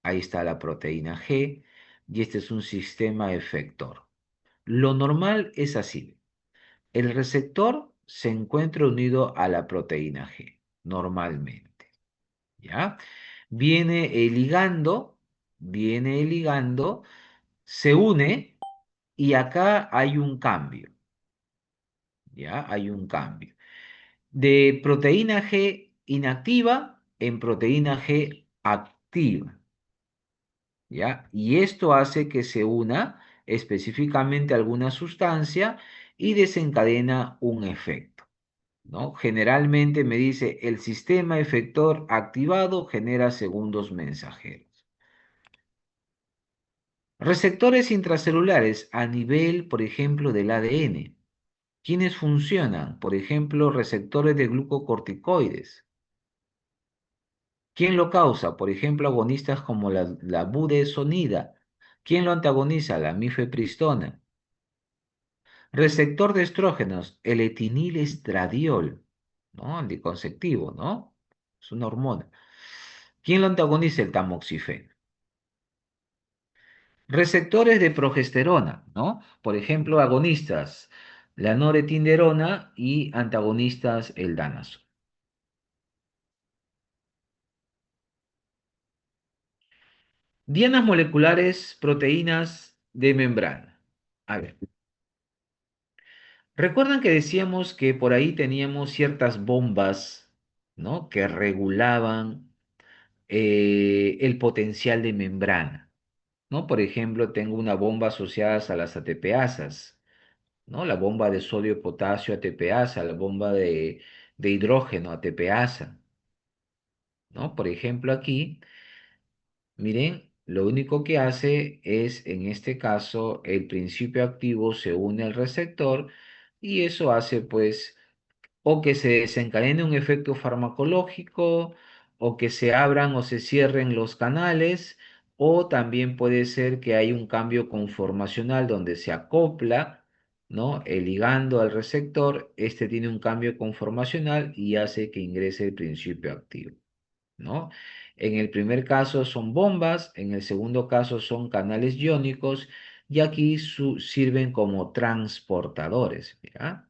ahí está la proteína G y este es un sistema efector. Lo normal es así. El receptor se encuentra unido a la proteína G, normalmente. ¿Ya? Viene el ligando, se une y acá hay un cambio. ¿Ya? Hay un cambio. De proteína G inactiva en proteína G activa, ¿ya? Y esto hace que se una específicamente alguna sustancia y desencadena un efecto, ¿no? Generalmente me dice el sistema efector activado genera segundos mensajeros. Receptores intracelulares a nivel, por ejemplo, del ADN. ¿Quiénes funcionan? Por ejemplo, receptores de glucocorticoides. ¿Quién lo causa? Por ejemplo, agonistas como la budesonida. ¿Quién lo antagoniza? La mifepristona. Receptor de estrógenos, el etinil-estradiol, ¿no? Anticonceptivo, ¿no? Es una hormona. ¿Quién lo antagoniza? El tamoxifeno. Receptores de progesterona, ¿no? Por ejemplo, agonistas, la noretinderona y antagonistas, el danazol. Dianas moleculares, proteínas de membrana. A ver. ¿Recuerdan que decíamos que por ahí teníamos ciertas bombas, ¿no? Que regulaban el potencial de membrana, ¿no? Por ejemplo, tengo una bomba asociada a las ATPasas, ¿no? La bomba de sodio-potasio ATPasa, la bomba de hidrógeno ATPasa, ¿no? Por ejemplo, aquí, miren, lo único que hace es, en este caso, el principio activo se une al receptor y eso hace, pues, o que se desencadene un efecto farmacológico, o que se abran o se cierren los canales, o también puede ser que hay un cambio conformacional donde se acopla, ¿no? El ligando al receptor, este tiene un cambio conformacional y hace que ingrese el principio activo, ¿no? En el primer caso son bombas, en el segundo caso son canales iónicos y aquí sirven como transportadores, ¿ya?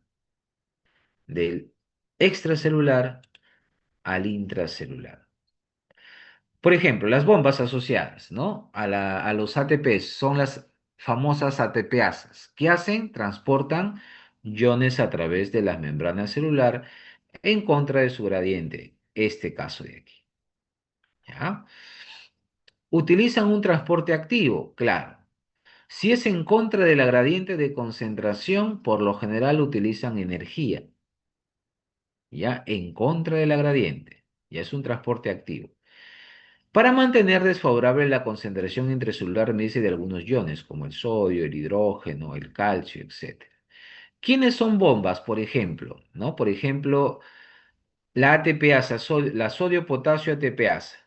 Del extracelular al intracelular. Por ejemplo, las bombas asociadas, ¿no? A los ATPs son las famosas ATPasas. ¿Qué hacen? Transportan iones a través de la membrana celular en contra de su gradiente, este caso de aquí, ¿ya? Utilizan un transporte activo, claro. Si es en contra de la gradiente de concentración, por lo general utilizan energía, ¿ya? En contra de la gradiente. Ya es un transporte activo. Para mantener desfavorable la concentración intracelular dice de algunos iones, como el sodio, el hidrógeno, el calcio, etcétera. ¿Quiénes son bombas, por ejemplo? ¿No? Por ejemplo, la ATPasa, la sodio-potasio ATPasa,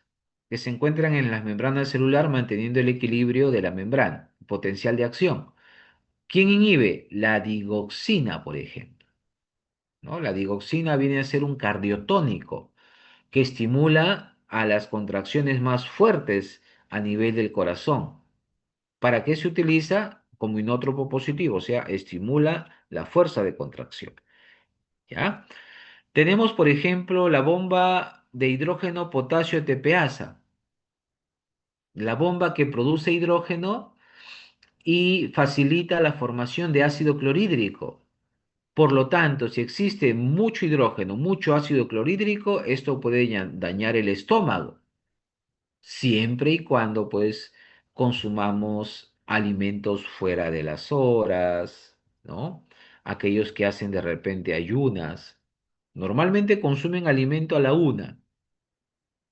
que se encuentran en las membranas celular manteniendo el equilibrio de la membrana, potencial de acción. ¿Quién inhibe? La digoxina, por ejemplo, ¿no? La digoxina viene a ser un cardiotónico que estimula a las contracciones más fuertes a nivel del corazón. ¿Para qué se utiliza? Como inótropo positivo, o sea, estimula la fuerza de contracción. ¿Ya? Tenemos, por ejemplo, la bomba de hidrógeno potasio ATPasa, la bomba que produce hidrógeno y facilita la formación de ácido clorhídrico. Por lo tanto, si existe mucho hidrógeno, mucho ácido clorhídrico, esto puede dañar el estómago, siempre y cuando pues consumamos alimentos fuera de las horas, ¿no? Aquellos que hacen de repente ayunas, normalmente consumen alimento a la 1,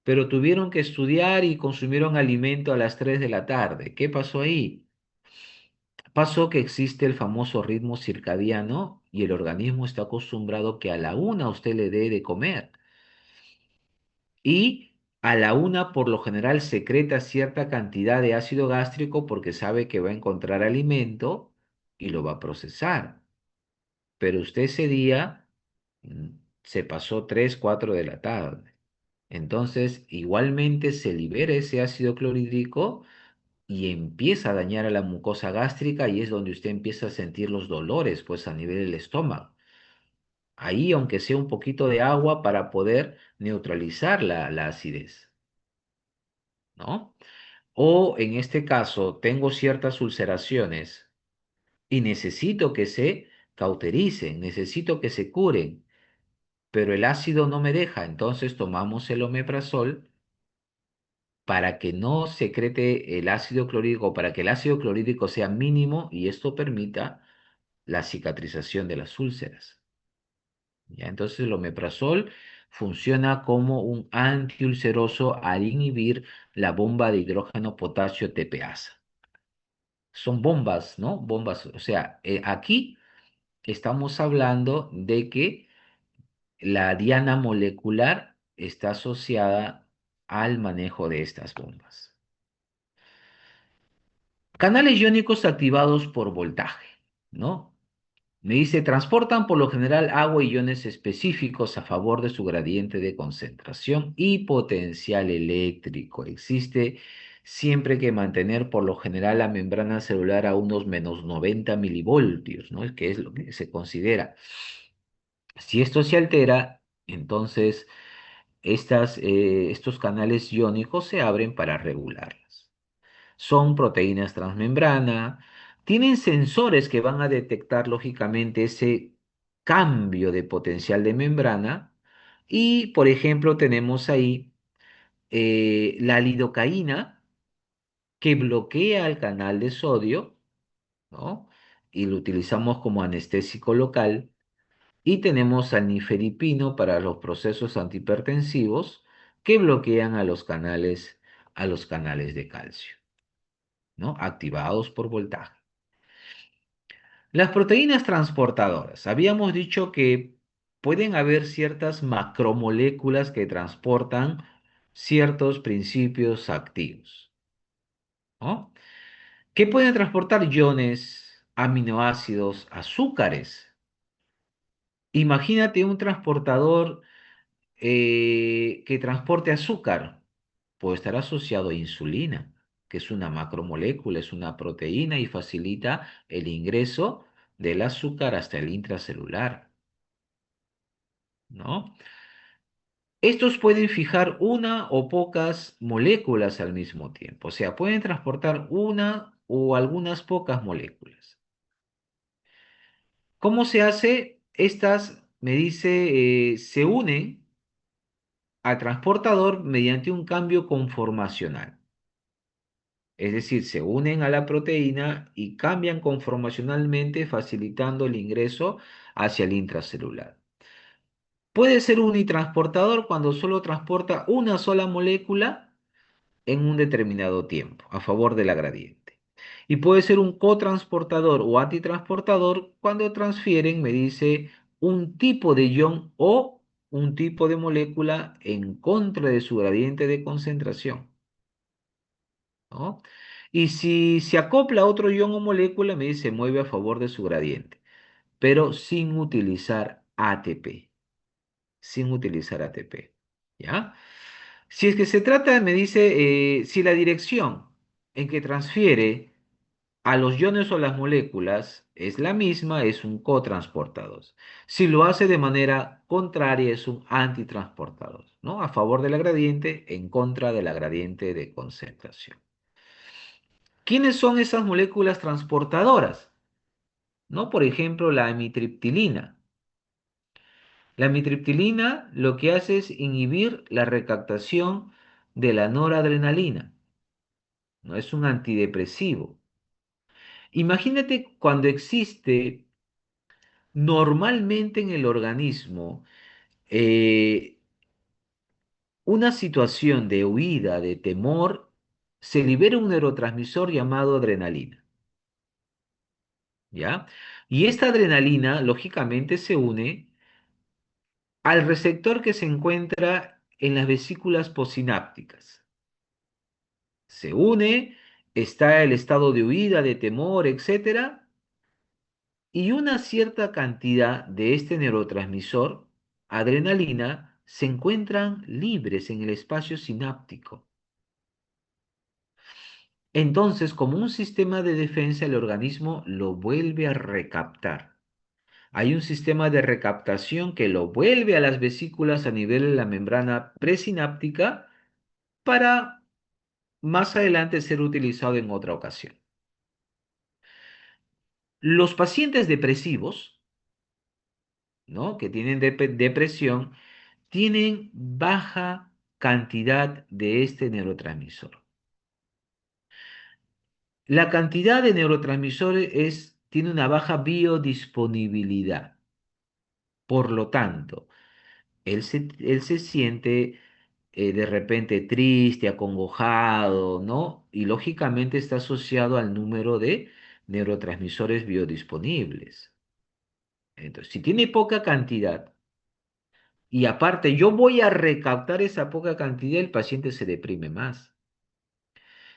pero tuvieron que estudiar y consumieron alimento a las 3 de la tarde. ¿Qué pasó ahí? Pasó que existe el famoso ritmo circadiano y el organismo está acostumbrado que a la 1 usted le dé de comer. Y a la 1 por lo general secreta cierta cantidad de ácido gástrico porque sabe que va a encontrar alimento y lo va a procesar. Pero usted ese día mm, se pasó 3, 4 de la tarde. Entonces, igualmente se libera ese ácido clorhídrico y empieza a dañar a la mucosa gástrica y es donde usted empieza a sentir los dolores, pues a nivel del estómago. Ahí, aunque sea un poquito de agua para poder neutralizar la acidez, ¿no? O en este caso, tengo ciertas ulceraciones y necesito que se cautericen, necesito que se curen, pero el ácido no me deja, entonces tomamos el omeprazol para que no secrete el ácido clorhídrico, para que el ácido clorhídrico sea mínimo y esto permita la cicatrización de las úlceras. ¿Ya? Entonces el omeprazol funciona como un antiulceroso al inhibir la bomba de hidrógeno potasio TPasa. Son bombas, ¿no? Bombas, o sea, aquí estamos hablando de que la diana molecular está asociada al manejo de estas bombas. Canales iónicos activados por voltaje, ¿no? Me dice, transportan por lo general agua y iones específicos a favor de su gradiente de concentración y potencial eléctrico. Existe siempre que mantener por lo general la membrana celular a unos menos 90 milivoltios, ¿no? Que es lo que se considera. Si esto se altera, entonces estos canales iónicos se abren para regularlas. Son proteínas transmembrana, tienen sensores que van a detectar lógicamente ese cambio de potencial de membrana y, por ejemplo, tenemos ahí la lidocaína que bloquea el canal de sodio, ¿no? Y lo utilizamos como anestésico local. Y tenemos al nifedipino para los procesos antihipertensivos que bloquean a los canales de calcio, ¿no? Activados por voltaje. Las proteínas transportadoras. Habíamos dicho que pueden haber ciertas macromoléculas que transportan ciertos principios activos, ¿no? ¿Qué pueden transportar iones, aminoácidos, azúcares? Imagínate un transportador que transporte azúcar. Puede estar asociado a insulina, que es una macromolécula, es una proteína y facilita el ingreso del azúcar hasta el intracelular, ¿no? Estos pueden fijar una o pocas moléculas al mismo tiempo, o sea, pueden transportar una o algunas pocas moléculas. ¿Cómo se hace? Estas, me dice, se unen al transportador mediante un cambio conformacional. Es decir, se unen a la proteína y cambian conformacionalmente, facilitando el ingreso hacia el intracelular. Puede ser unitransportador cuando solo transporta una sola molécula en un determinado tiempo, a favor de la gradiente. Y puede ser un cotransportador o antitransportador cuando transfieren, me dice, un tipo de ion o un tipo de molécula en contra de su gradiente de concentración, ¿no? Y si se acopla a otro ion o molécula, me dice, mueve a favor de su gradiente, pero sin utilizar ATP, sin utilizar ATP, ¿ya? Si es que se trata, me dice, si la dirección en que transfiere a los iones o las moléculas es la misma, es un cotransportador. Si lo hace de manera contraria, es un antitransportador, ¿no? A favor de la gradiente, en contra de la gradiente de concentración. ¿Quiénes son esas moléculas transportadoras? ¿No? Por ejemplo, la amitriptilina. La amitriptilina lo que hace es inhibir la recaptación de la noradrenalina, ¿no? Es un antidepresivo. Imagínate cuando existe normalmente en el organismo eh, una situación de huida, de temor, se libera un neurotransmisor llamado adrenalina, ¿ya? Y esta adrenalina, lógicamente, se une al receptor que se encuentra en las vesículas postsinápticas. Se une, está el estado de huida, de temor, etcétera, y una cierta cantidad de este neurotransmisor, adrenalina, se encuentran libres en el espacio sináptico. Entonces, como un sistema de defensa, el organismo lo vuelve a recaptar. Hay un sistema de recaptación que lo vuelve a las vesículas a nivel de la membrana presináptica para más adelante ser utilizado en otra ocasión. Los pacientes depresivos, ¿no? Que tienen depresión, tienen baja cantidad de este neurotransmisor. La cantidad de neurotransmisores tiene una baja biodisponibilidad. Por lo tanto, él se siente de repente triste, acongojado, ¿no? Y lógicamente está asociado al número de neurotransmisores biodisponibles. Entonces, si tiene poca cantidad y aparte yo voy a recaptar esa poca cantidad, el paciente se deprime más.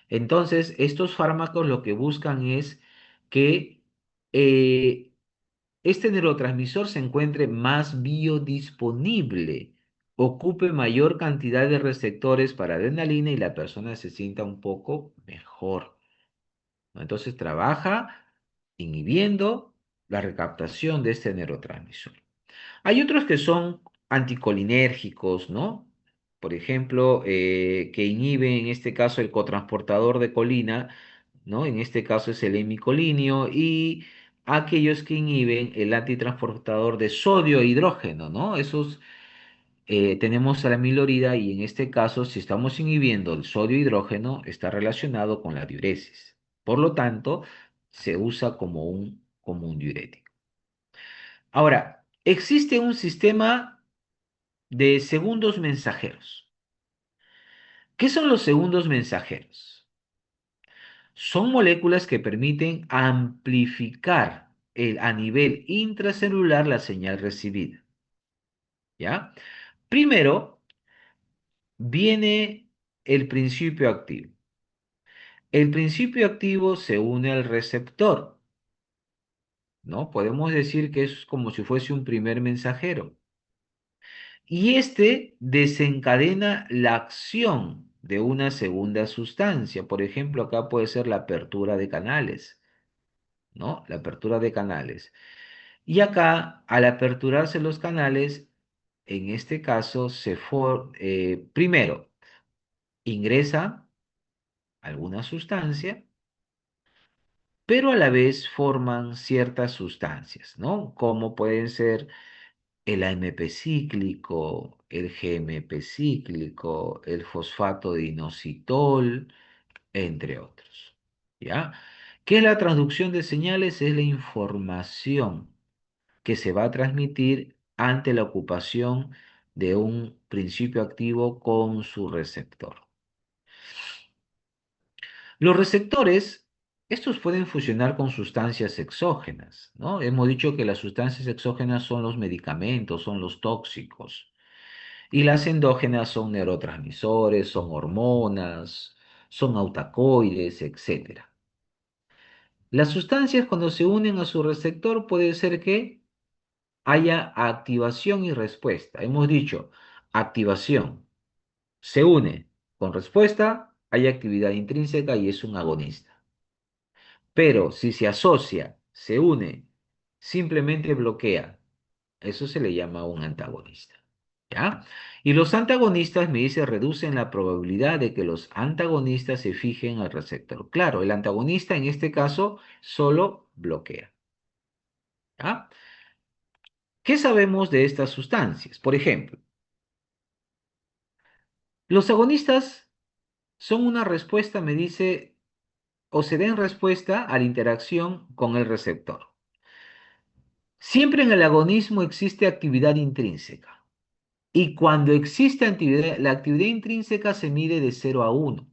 Entonces, estos fármacos lo que buscan es que eh, este neurotransmisor se encuentre más biodisponible, ocupe mayor cantidad de receptores para adrenalina y la persona se sienta un poco mejor, ¿no? Entonces trabaja inhibiendo la recaptación de este neurotransmisor. Hay otros que son anticolinérgicos, ¿no? Por ejemplo, que inhiben en este caso el cotransportador de colina, ¿no? En este caso es el hemicolinio y aquellos que inhiben el antitransportador de sodio e hidrógeno, ¿no? Esos tenemos a la amilorida y en este caso, si estamos inhibiendo el sodio e hidrógeno, está relacionado con la diuresis. Por lo tanto, se usa como un diurético. Ahora, existe un sistema de segundos mensajeros. ¿Qué son los segundos mensajeros? Son moléculas que permiten amplificar a nivel intracelular la señal recibida. ¿ya? Primero viene el principio activo. El principio activo se une al receptor, ¿no? Podemos decir que es como si fuese un primer mensajero. Y este desencadena la acción de una segunda sustancia. Por ejemplo, acá puede ser la apertura de canales, ¿no? La apertura de canales. Y acá, al aperturarse los canales, en este caso, primero, ingresa alguna sustancia, pero a la vez forman ciertas sustancias, ¿no? Como pueden ser el AMP cíclico, el GMP cíclico, el fosfato de inositol, entre otros. ¿Ya? ¿Qué es la transducción de señales? Es la información que se va a transmitir ante la ocupación de un principio activo con su receptor. Los receptores, estos pueden fusionar con sustancias exógenas, ¿no? Hemos dicho que las sustancias exógenas son los medicamentos, son los tóxicos, y las endógenas son neurotransmisores, son hormonas, son autacoides, etcétera. Las sustancias cuando se unen a su receptor puede ser que haya activación y respuesta. Hemos dicho activación, se une con respuesta, hay actividad intrínseca y es un agonista. Pero si se asocia, se une, simplemente bloquea, eso se le llama un antagonista. ¿Ya? Y los antagonistas, me dice, reducen la probabilidad de que los antagonistas se fijen al receptor. Claro, el antagonista en este caso solo bloquea. ¿Ya? ¿Qué sabemos de estas sustancias? Por ejemplo, los agonistas son una respuesta, me dice, o se den respuesta a la interacción con el receptor. Siempre en el agonismo existe actividad intrínseca. Y cuando existe actividad, la actividad intrínseca se mide de 0 a 1.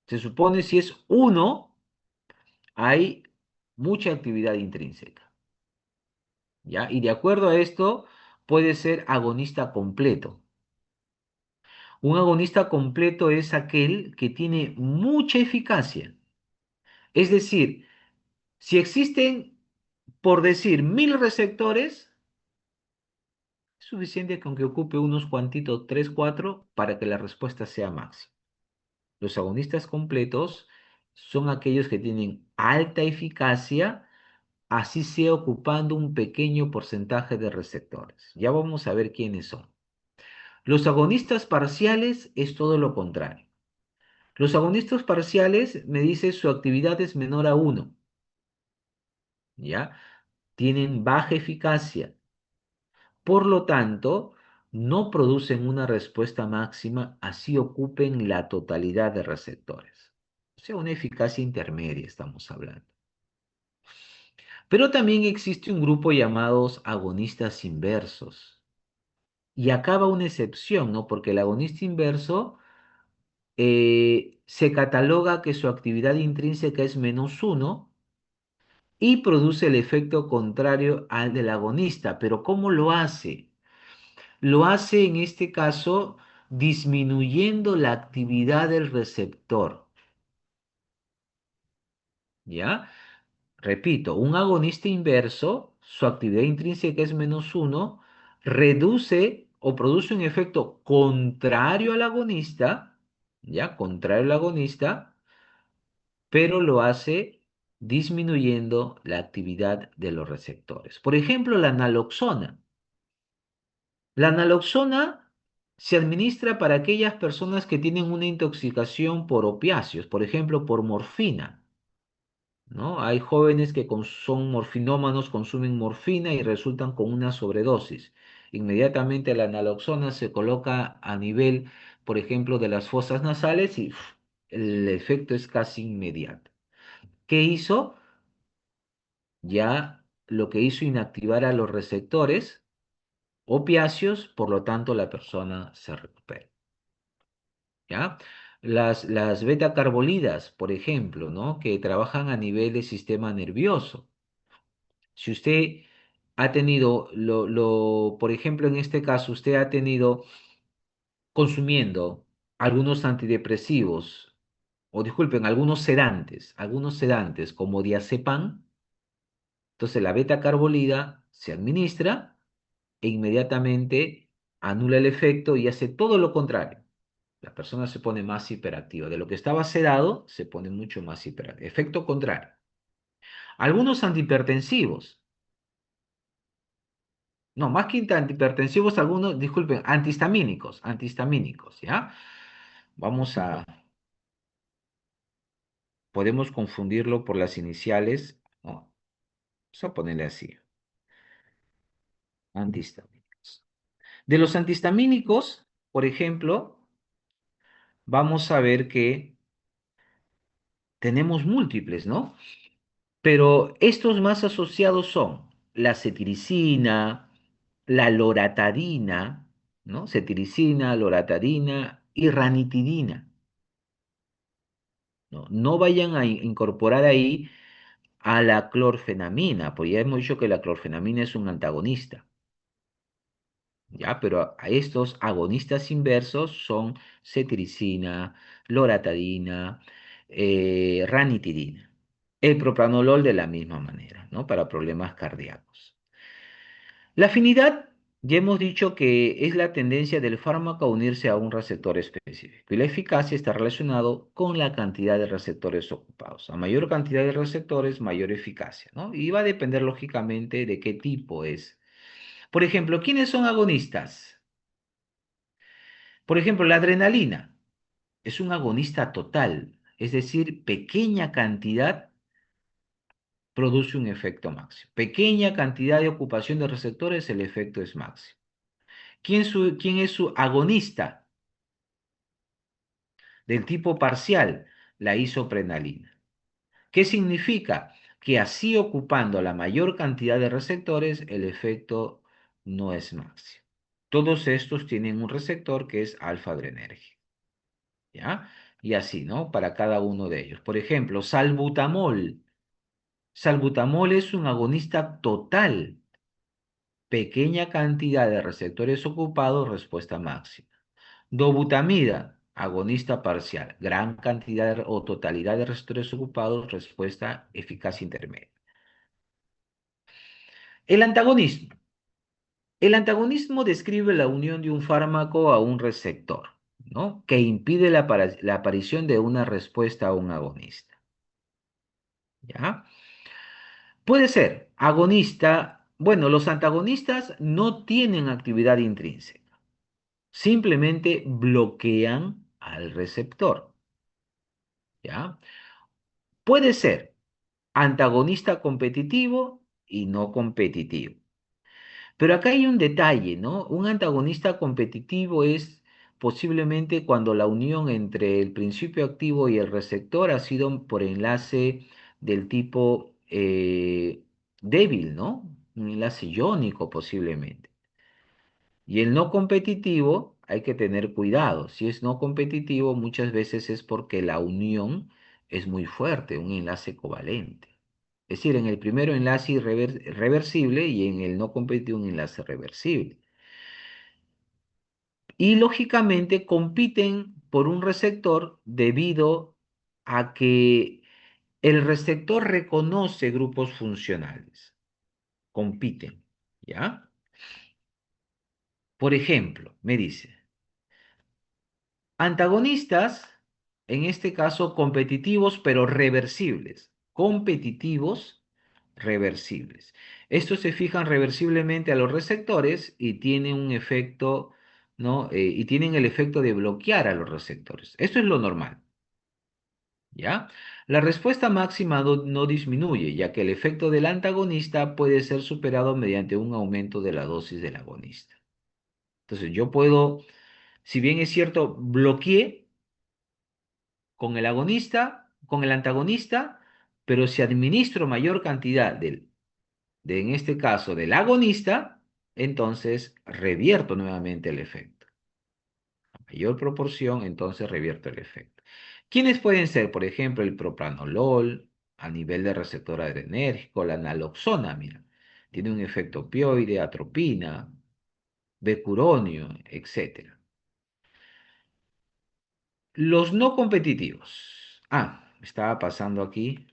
Se supone si es 1, hay mucha actividad intrínseca. ¿Ya? Y de acuerdo a esto, puede ser agonista completo. Un agonista completo es aquel que tiene mucha eficacia. Es decir, si existen, por decir, 1.000 receptores, es suficiente con que ocupe unos cuantitos, 3, 4, para que la respuesta sea máxima. Los agonistas completos son aquellos que tienen alta eficacia, así sea ocupando un pequeño porcentaje de receptores. Ya vamos a ver quiénes son. Los agonistas parciales es todo lo contrario. Los agonistas parciales, me dice, su actividad es menor a 1, ¿ya? Tienen baja eficacia. Por lo tanto, no producen una respuesta máxima, así ocupen la totalidad de receptores. O sea, una eficacia intermedia estamos hablando. Pero también existe un grupo llamados agonistas inversos. Y acá va una excepción, ¿no? Porque el agonista inverso se cataloga que su actividad intrínseca es -1 y produce el efecto contrario al del agonista. Pero ¿cómo lo hace? Lo hace en este caso disminuyendo la actividad del receptor, ¿ya? Repito, un agonista inverso, su actividad intrínseca es -1, reduce o produce un efecto contrario al agonista, ¿ya? Contrario al agonista, pero lo hace disminuyendo la actividad de los receptores. Por ejemplo, la naloxona. La naloxona se administra para aquellas personas que tienen una intoxicación por opiáceos, por ejemplo, por morfina, ¿no? Hay jóvenes que son morfinómanos, consumen morfina y resultan con una sobredosis. Inmediatamente la naloxona se coloca a nivel, por ejemplo, de las fosas nasales y el efecto es casi inmediato. ¿Qué hizo? Ya lo que hizo inactivar a los receptores opiáceos, por lo tanto la persona se recupera. ¿Ya? Las beta-carbolidas, por ejemplo, ¿no? Que trabajan a nivel del sistema nervioso. Si usted ha tenido, por ejemplo, en este caso, usted ha tenido consumiendo algunos antidepresivos, o disculpen, algunos sedantes como diazepam, entonces la beta-carbolida se administra e inmediatamente anula el efecto y hace todo lo contrario. La persona se pone más hiperactiva. De lo que estaba sedado, se pone mucho más hiperactiva. Efecto contrario. Algunos antihipertensivos, no, más que antihipertensivos, algunos, disculpen, antihistamínicos, ¿ya? Vamos a, podemos confundirlo por las iniciales, ¿no? Vamos a ponerle así, antihistamínicos. De los antihistamínicos, por ejemplo, vamos a ver que tenemos múltiples, ¿no? Pero estos más asociados son la cetiricina, la loratadina, ¿no? Cetiricina, loratadina y ranitidina, ¿no? No vayan a incorporar ahí a la clorfenamina, porque ya hemos dicho que la clorfenamina es un antagonista, ¿ya? Pero a estos agonistas inversos son cetiricina, loratadina, ranitidina. El propranolol de la misma manera, ¿no? Para problemas cardíacos. La afinidad, ya hemos dicho que es la tendencia del fármaco a unirse a un receptor específico y la eficacia está relacionado con la cantidad de receptores ocupados. A mayor cantidad de receptores, mayor eficacia, ¿no? Y va a depender lógicamente de qué tipo es. Por ejemplo, ¿quiénes son agonistas? Por ejemplo, la adrenalina es un agonista total, es decir, pequeña cantidad produce un efecto máximo. Pequeña cantidad de ocupación de receptores, el efecto es máximo. ¿Quién es su agonista? Del tipo parcial, la isoprenalina. ¿Qué significa? Que así ocupando la mayor cantidad de receptores, el efecto no es máximo. Todos estos tienen un receptor que es alfa-adrenérgico, ¿ya? Y así, ¿no? Para cada uno de ellos. Por ejemplo, salbutamol. Salbutamol es un agonista total. Pequeña cantidad de receptores ocupados, respuesta máxima. Dobutamida, agonista parcial, gran cantidad o totalidad de receptores ocupados, respuesta eficaz intermedia. El antagonismo. El antagonismo describe la unión de un fármaco a un receptor, ¿no? Que impide la aparición de una respuesta a un agonista, ¿ya? Puede ser agonista, bueno, los antagonistas no tienen actividad intrínseca, simplemente bloquean al receptor, ¿ya? Puede ser antagonista competitivo y no competitivo. Pero acá hay un detalle, ¿no? Un antagonista competitivo es posiblemente cuando la unión entre el principio activo y el receptor ha sido por enlace del tipo débil, ¿no? Un enlace iónico posiblemente. Y el no competitivo, hay que tener cuidado. Si es no competitivo, muchas veces es porque la unión es muy fuerte, un enlace covalente. Es decir, en el primero enlace reversible y en el no competitivo un enlace reversible. Y lógicamente compiten por un receptor debido a que el receptor reconoce grupos funcionales. Compiten, ¿ya? Por ejemplo, me dice. Antagonistas, en este caso competitivos, pero reversibles. Competitivos, reversibles. Estos se fijan reversiblemente a los receptores y tienen un efecto, ¿no? Y tienen el efecto de bloquear a los receptores. Esto es lo normal, ¿ya? La respuesta máxima no disminuye, ya que el efecto del antagonista puede ser superado mediante un aumento de la dosis del agonista. Entonces, yo puedo, si bien es cierto, bloqueé con el agonista, con el antagonista, pero si administro mayor cantidad en este caso, del agonista, entonces revierto nuevamente el efecto. A mayor proporción, entonces revierto el efecto. ¿Quiénes pueden ser? Por ejemplo, el propranolol, a nivel de receptor adrenérgico, la naloxona, mira. Tiene un efecto opioide, atropina, becuronio, etcétera. Los no competitivos. Me estaba pasando aquí.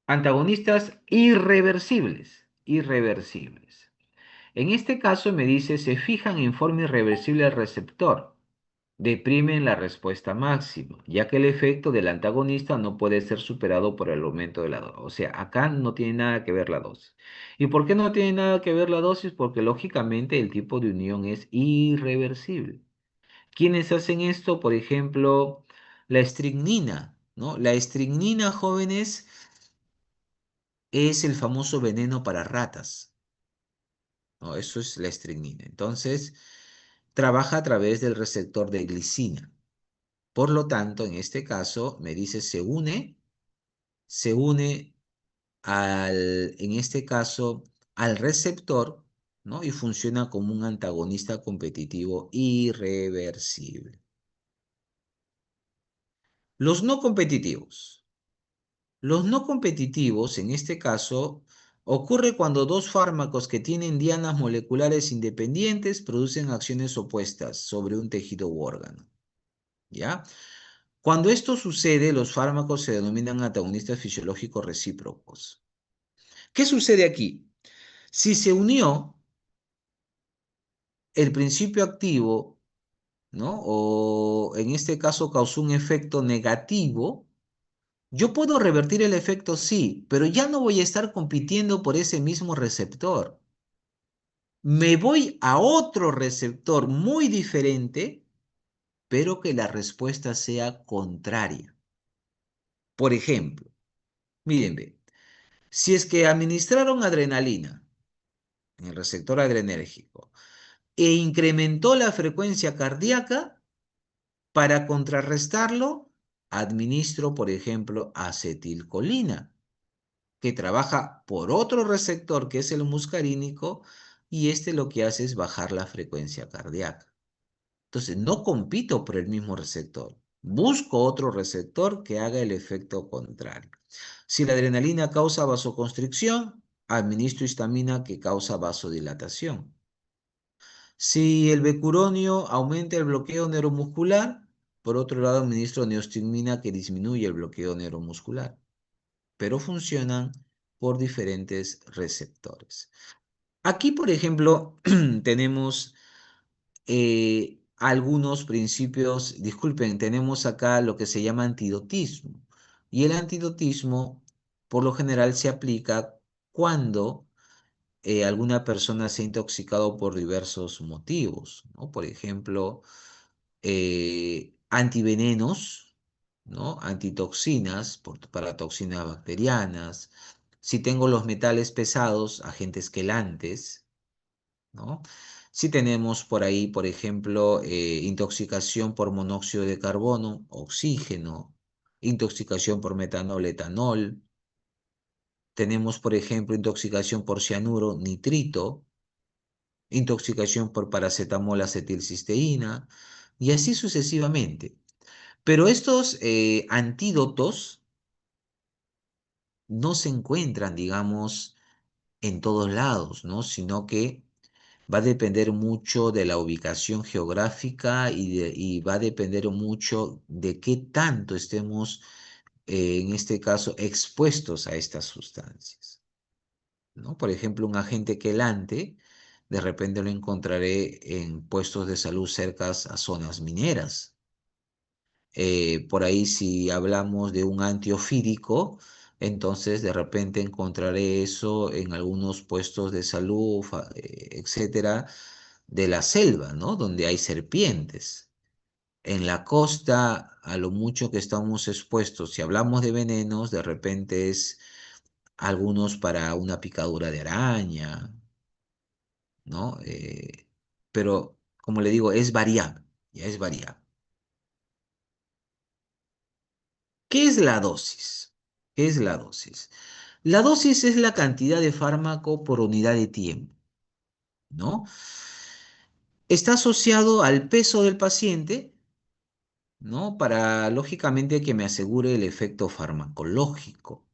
Antagonistas irreversibles. Irreversibles. En este caso me dice, se fijan en forma irreversible al receptor. Deprimen la respuesta máxima, ya que el efecto del antagonista no puede ser superado por el aumento de la dosis. O sea, acá no tiene nada que ver la dosis. ¿Y por qué no tiene nada que ver la dosis? Porque lógicamente el tipo de unión es irreversible. ¿Quiénes hacen esto? Por ejemplo, la estricnina, ¿no? La estricnina, jóvenes, es el famoso veneno para ratas, ¿no? Eso es la estricnina. Entonces, trabaja a través del receptor de glicina. Por lo tanto, en este caso, me dice se une en este caso, al receptor, ¿no? Y funciona como un antagonista competitivo irreversible. Los no competitivos. Los no competitivos, en este caso, ocurre cuando dos fármacos que tienen dianas moleculares independientes producen acciones opuestas sobre un tejido u órgano, ¿ya? Cuando esto sucede, los fármacos se denominan antagonistas fisiológicos recíprocos. ¿Qué sucede aquí? Si se unió el principio activo, ¿no? O en este caso causó un efecto negativo, yo puedo revertir el efecto, sí, pero ya no voy a estar compitiendo por ese mismo receptor. Me voy a otro receptor muy diferente, pero que la respuesta sea contraria. Por ejemplo, miren, ve, si es que administraron adrenalina en el receptor adrenérgico e incrementó la frecuencia cardíaca, para contrarrestarlo, administro, por ejemplo, acetilcolina, que trabaja por otro receptor que es el muscarínico, y este lo que hace es bajar la frecuencia cardíaca. Entonces, no compito por el mismo receptor, busco otro receptor que haga el efecto contrario. Si la adrenalina causa vasoconstricción, administro histamina que causa vasodilatación. Si el becuronio aumenta el bloqueo neuromuscular, por otro lado administro neostigmina que disminuye el bloqueo neuromuscular, pero funcionan por diferentes receptores. Aquí, por ejemplo, tenemos algunos principios, disculpen, tenemos acá lo que se llama antidotismo. Y el antidotismo, por lo general, se aplica cuando alguna persona se ha intoxicado por diversos motivos, ¿no? Por ejemplo, antivenenos, ¿no? Antitoxinas para toxinas bacterianas. Si tengo los metales pesados, agentes quelantes, ¿no? Si tenemos por ahí, por ejemplo, intoxicación por monóxido de carbono, oxígeno, intoxicación por metanol, etanol. Tenemos, por ejemplo, intoxicación por cianuro, nitrito, intoxicación por paracetamol, acetilcisteína, y así sucesivamente. Pero estos antídotos no se encuentran, digamos, en todos lados, ¿no? Sino que va a depender mucho de la ubicación geográfica y va a depender mucho de qué tanto estemos, en este caso, expuestos a estas sustancias, ¿no? Por ejemplo, un agente quelante, de repente lo encontraré en puestos de salud cercas a zonas mineras. Por ahí si hablamos de un antiofídico, entonces de repente encontraré eso en algunos puestos de salud, etcétera, de la selva, ¿no? Donde hay serpientes. En la costa, a lo mucho que estamos expuestos, si hablamos de venenos, de repente es algunos para una picadura de araña, ¿no? Pero, como le digo, es variable, ya es variable. ¿Qué es la dosis? ¿Qué es la dosis? La dosis es la cantidad de fármaco por unidad de tiempo, ¿no? Está asociado al peso del paciente, ¿no? Para, lógicamente, que me asegure el efecto farmacológico.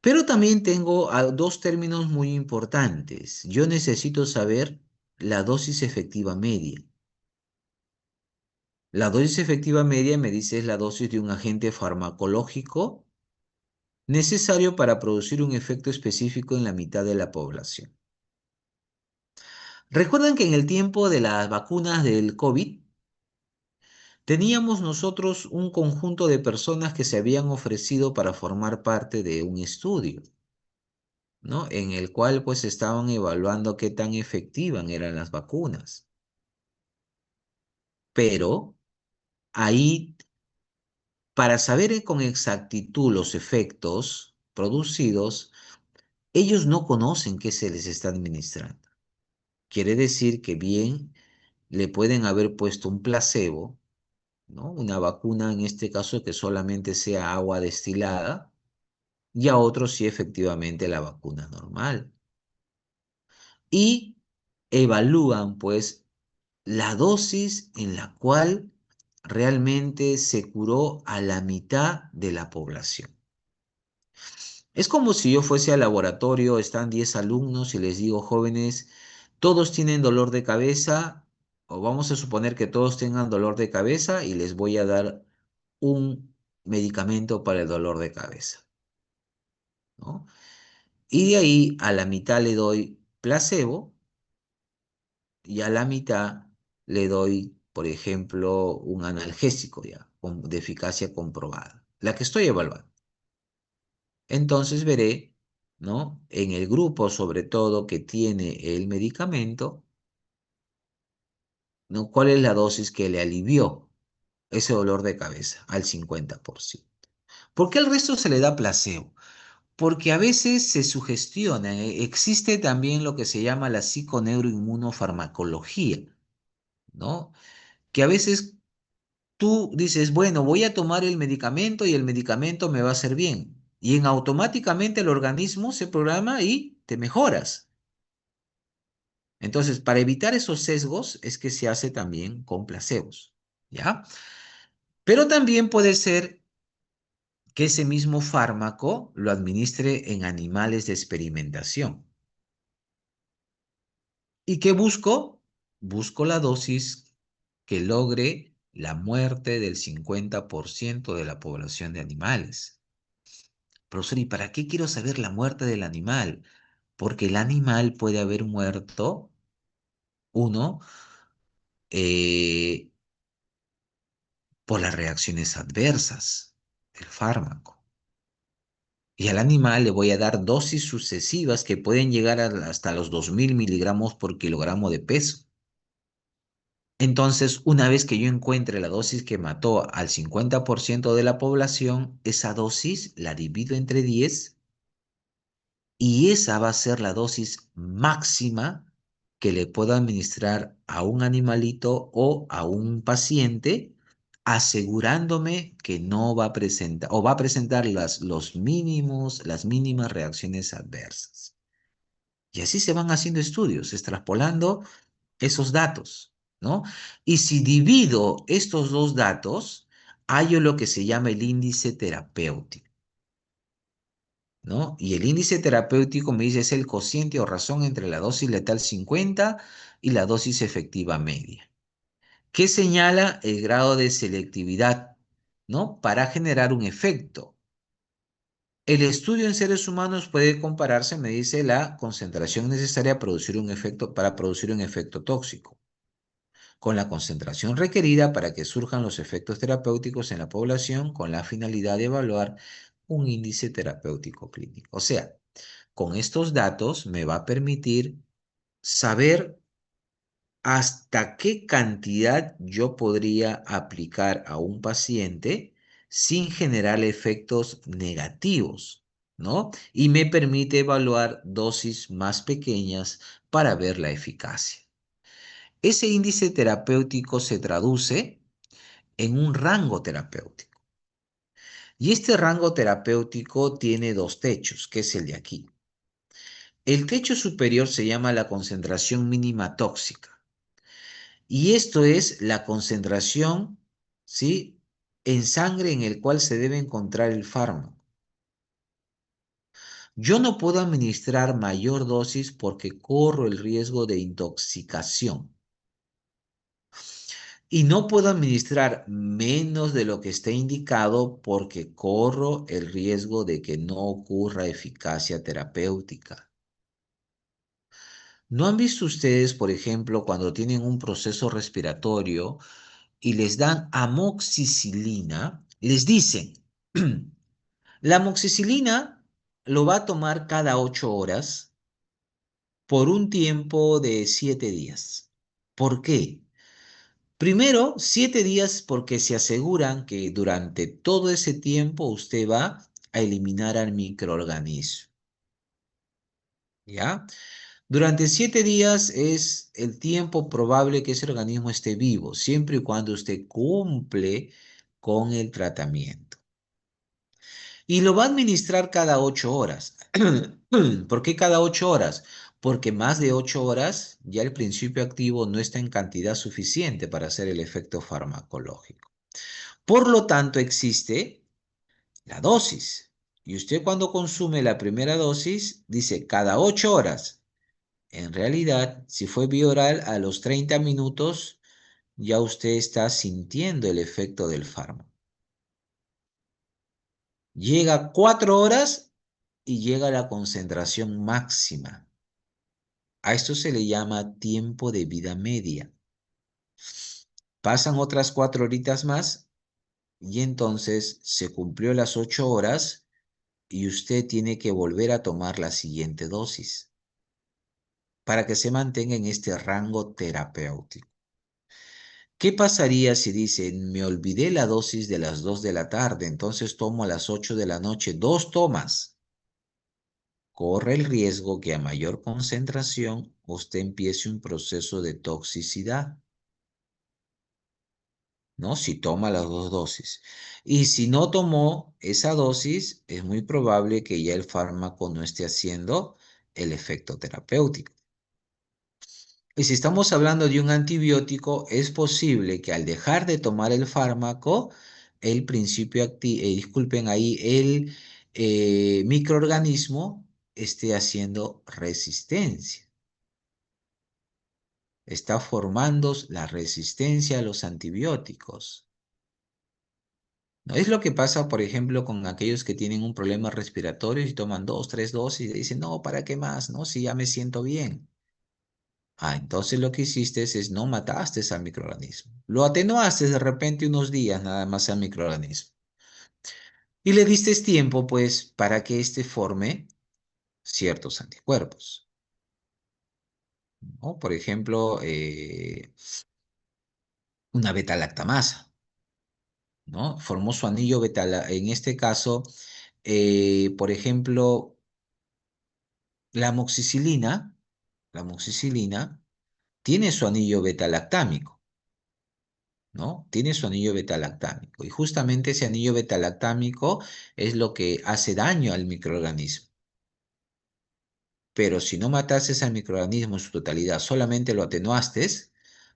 Pero también tengo dos términos muy importantes. Yo necesito saber la dosis efectiva media. La dosis efectiva media me dice es la dosis de un agente farmacológico necesario para producir un efecto específico en la mitad de la población. ¿Recuerdan que en el tiempo de las vacunas del COVID teníamos nosotros un conjunto de personas que se habían ofrecido para formar parte de un estudio, ¿no? En el cual pues estaban evaluando qué tan efectivas eran las vacunas. Pero ahí, para saber con exactitud los efectos producidos, ellos no conocen qué se les está administrando. Quiere decir que bien le pueden haber puesto un placebo, ¿no? Una vacuna en este caso que solamente sea agua destilada y a otros sí efectivamente la vacuna normal. Y evalúan pues la dosis en la cual realmente se curó a la mitad de la población. Es como si yo fuese al laboratorio, están 10 alumnos y les digo, jóvenes, todos tienen dolor de cabeza, o vamos a suponer que todos tengan dolor de cabeza y les voy a dar un medicamento para el dolor de cabeza, ¿no? Y de ahí a la mitad le doy placebo y a la mitad le doy, por ejemplo, un analgésico ya, de eficacia comprobada, la que estoy evaluando. Entonces veré, ¿no? En el grupo, sobre todo, que tiene el medicamento, ¿no? ¿Cuál es la dosis que le alivió ese dolor de cabeza al 50%? ¿Por qué al resto se le da placebo? Porque a veces se sugestiona, existe también lo que se llama la psiconeuroinmunofarmacología, ¿no? Que a veces tú dices, bueno, voy a tomar el medicamento y el medicamento me va a hacer bien. Y en automáticamente el organismo se programa y te mejoras. Entonces, para evitar esos sesgos es que se hace también con placebos, ¿ya? Pero también puede ser que ese mismo fármaco lo administre en animales de experimentación. ¿Y qué busco? Busco la dosis que logre la muerte del 50% de la población de animales. Profesor, ¿y para qué quiero saber la muerte del animal? Porque el animal puede haber muerto, uno, eh, por las reacciones adversas del fármaco. Y al animal le voy a dar dosis sucesivas que pueden llegar hasta los 2000 miligramos por kilogramo de peso. Entonces, una vez que yo encuentre la dosis que mató al 50% de la población, esa dosis la divido entre 10 y esa va a ser la dosis máxima que le puedo administrar a un animalito o a un paciente, asegurándome que no va a presentar o va a presentar las mínimas reacciones adversas. Y así se van haciendo estudios, extrapolando esos datos, ¿no? Y si divido estos dos datos, hallo lo que se llama el índice terapéutico, ¿no? Y el índice terapéutico me dice es el cociente o razón entre la dosis letal 50 y la dosis efectiva media, que señala el grado de selectividad, ¿no? Para generar un efecto. El estudio en seres humanos puede compararse, me dice, la concentración necesaria para producir un efecto tóxico, con la concentración requerida para que surjan los efectos terapéuticos en la población con la finalidad de evaluar un índice terapéutico clínico. O sea, con estos datos me va a permitir saber hasta qué cantidad yo podría aplicar a un paciente sin generar efectos negativos, ¿no? Y me permite evaluar dosis más pequeñas para ver la eficacia. Ese índice terapéutico se traduce en un rango terapéutico. Y este rango terapéutico tiene dos techos, que es el de aquí. El techo superior se llama la concentración mínima tóxica. Y esto es la concentración, ¿sí? En sangre en el cual se debe encontrar el fármaco. Yo no puedo administrar mayor dosis porque corro el riesgo de intoxicación. Y no puedo administrar menos de lo que esté indicado porque corro el riesgo de que no ocurra eficacia terapéutica. ¿No han visto ustedes, por ejemplo, cuando tienen un proceso respiratorio y les dan amoxicilina, les dicen, la amoxicilina lo va a tomar cada 8 horas por un tiempo de 7 días? ¿Por qué? Primero, 7 días porque se aseguran que durante todo ese tiempo usted va a eliminar al microorganismo, ¿ya? Durante 7 días es el tiempo probable que ese organismo esté vivo, siempre y cuando usted cumple con el tratamiento. Y lo va a administrar cada 8 horas. ¿Por qué cada 8 horas? Porque más de 8 horas ya el principio activo no está en cantidad suficiente para hacer el efecto farmacológico. Por lo tanto, existe la dosis. Y usted cuando consume la primera dosis dice cada 8 horas. En realidad, si fue vía oral, a los 30 minutos ya usted está sintiendo el efecto del fármaco. Llega a 4 horas y llega a la concentración máxima. A esto se le llama tiempo de vida media. Pasan otras 4 horitas más y entonces se cumplió las 8 horas y usted tiene que volver a tomar la siguiente dosis para que se mantenga en este rango terapéutico. ¿Qué pasaría si dicen, me olvidé la dosis de las 2 de la tarde, entonces tomo a las 8 de la noche 2 tomas? Corre el riesgo que a mayor concentración usted empiece un proceso de toxicidad, ¿no? Si toma las 2 dosis. Y si no tomó esa dosis, es muy probable que ya el fármaco no esté haciendo el efecto terapéutico. Y si estamos hablando de un antibiótico, es posible que al dejar de tomar el fármaco, el principio activo, disculpen ahí, el microorganismo esté haciendo resistencia. Está formando la resistencia a los antibióticos. ¿No? Es lo que pasa, por ejemplo, con aquellos que tienen un problema respiratorio y toman 2, 3 dosis y dicen, no, ¿para qué más? No, si ya me siento bien. Entonces lo que hiciste es no mataste al microorganismo. Lo atenuaste de repente unos días nada más al microorganismo. Y le diste tiempo, pues, para que éste forme ciertos anticuerpos, ¿no? Por ejemplo, una beta-lactamasa, ¿no? Formó su anillo beta, en este caso, por ejemplo, la amoxicilina tiene su anillo beta-lactámico. ¿No? Tiene su anillo beta-lactámico y justamente ese anillo beta-lactámico es lo que hace daño al microorganismo. Pero si no matases al microorganismo en su totalidad, solamente lo atenuaste,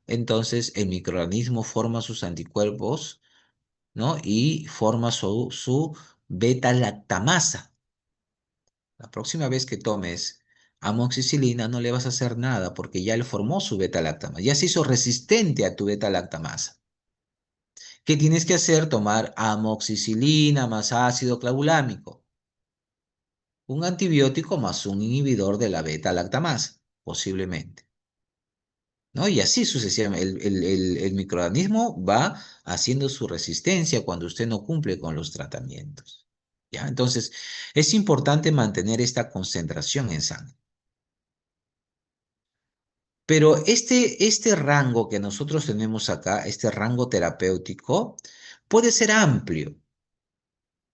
entonces el microorganismo forma sus anticuerpos, ¿no? Y forma su beta-lactamasa. La próxima vez que tomes amoxicilina no le vas a hacer nada porque ya él formó su beta-lactamasa, ya se hizo resistente a tu beta-lactamasa. ¿Qué tienes que hacer? Tomar amoxicilina más ácido clavulámico, un antibiótico más un inhibidor de la beta-lactamasa, posiblemente, ¿no? Y así sucesivamente. El microorganismo va haciendo su resistencia cuando usted no cumple con los tratamientos, ¿ya? Entonces, es importante mantener esta concentración en sangre. Pero este rango que nosotros tenemos acá, este rango terapéutico, puede ser amplio.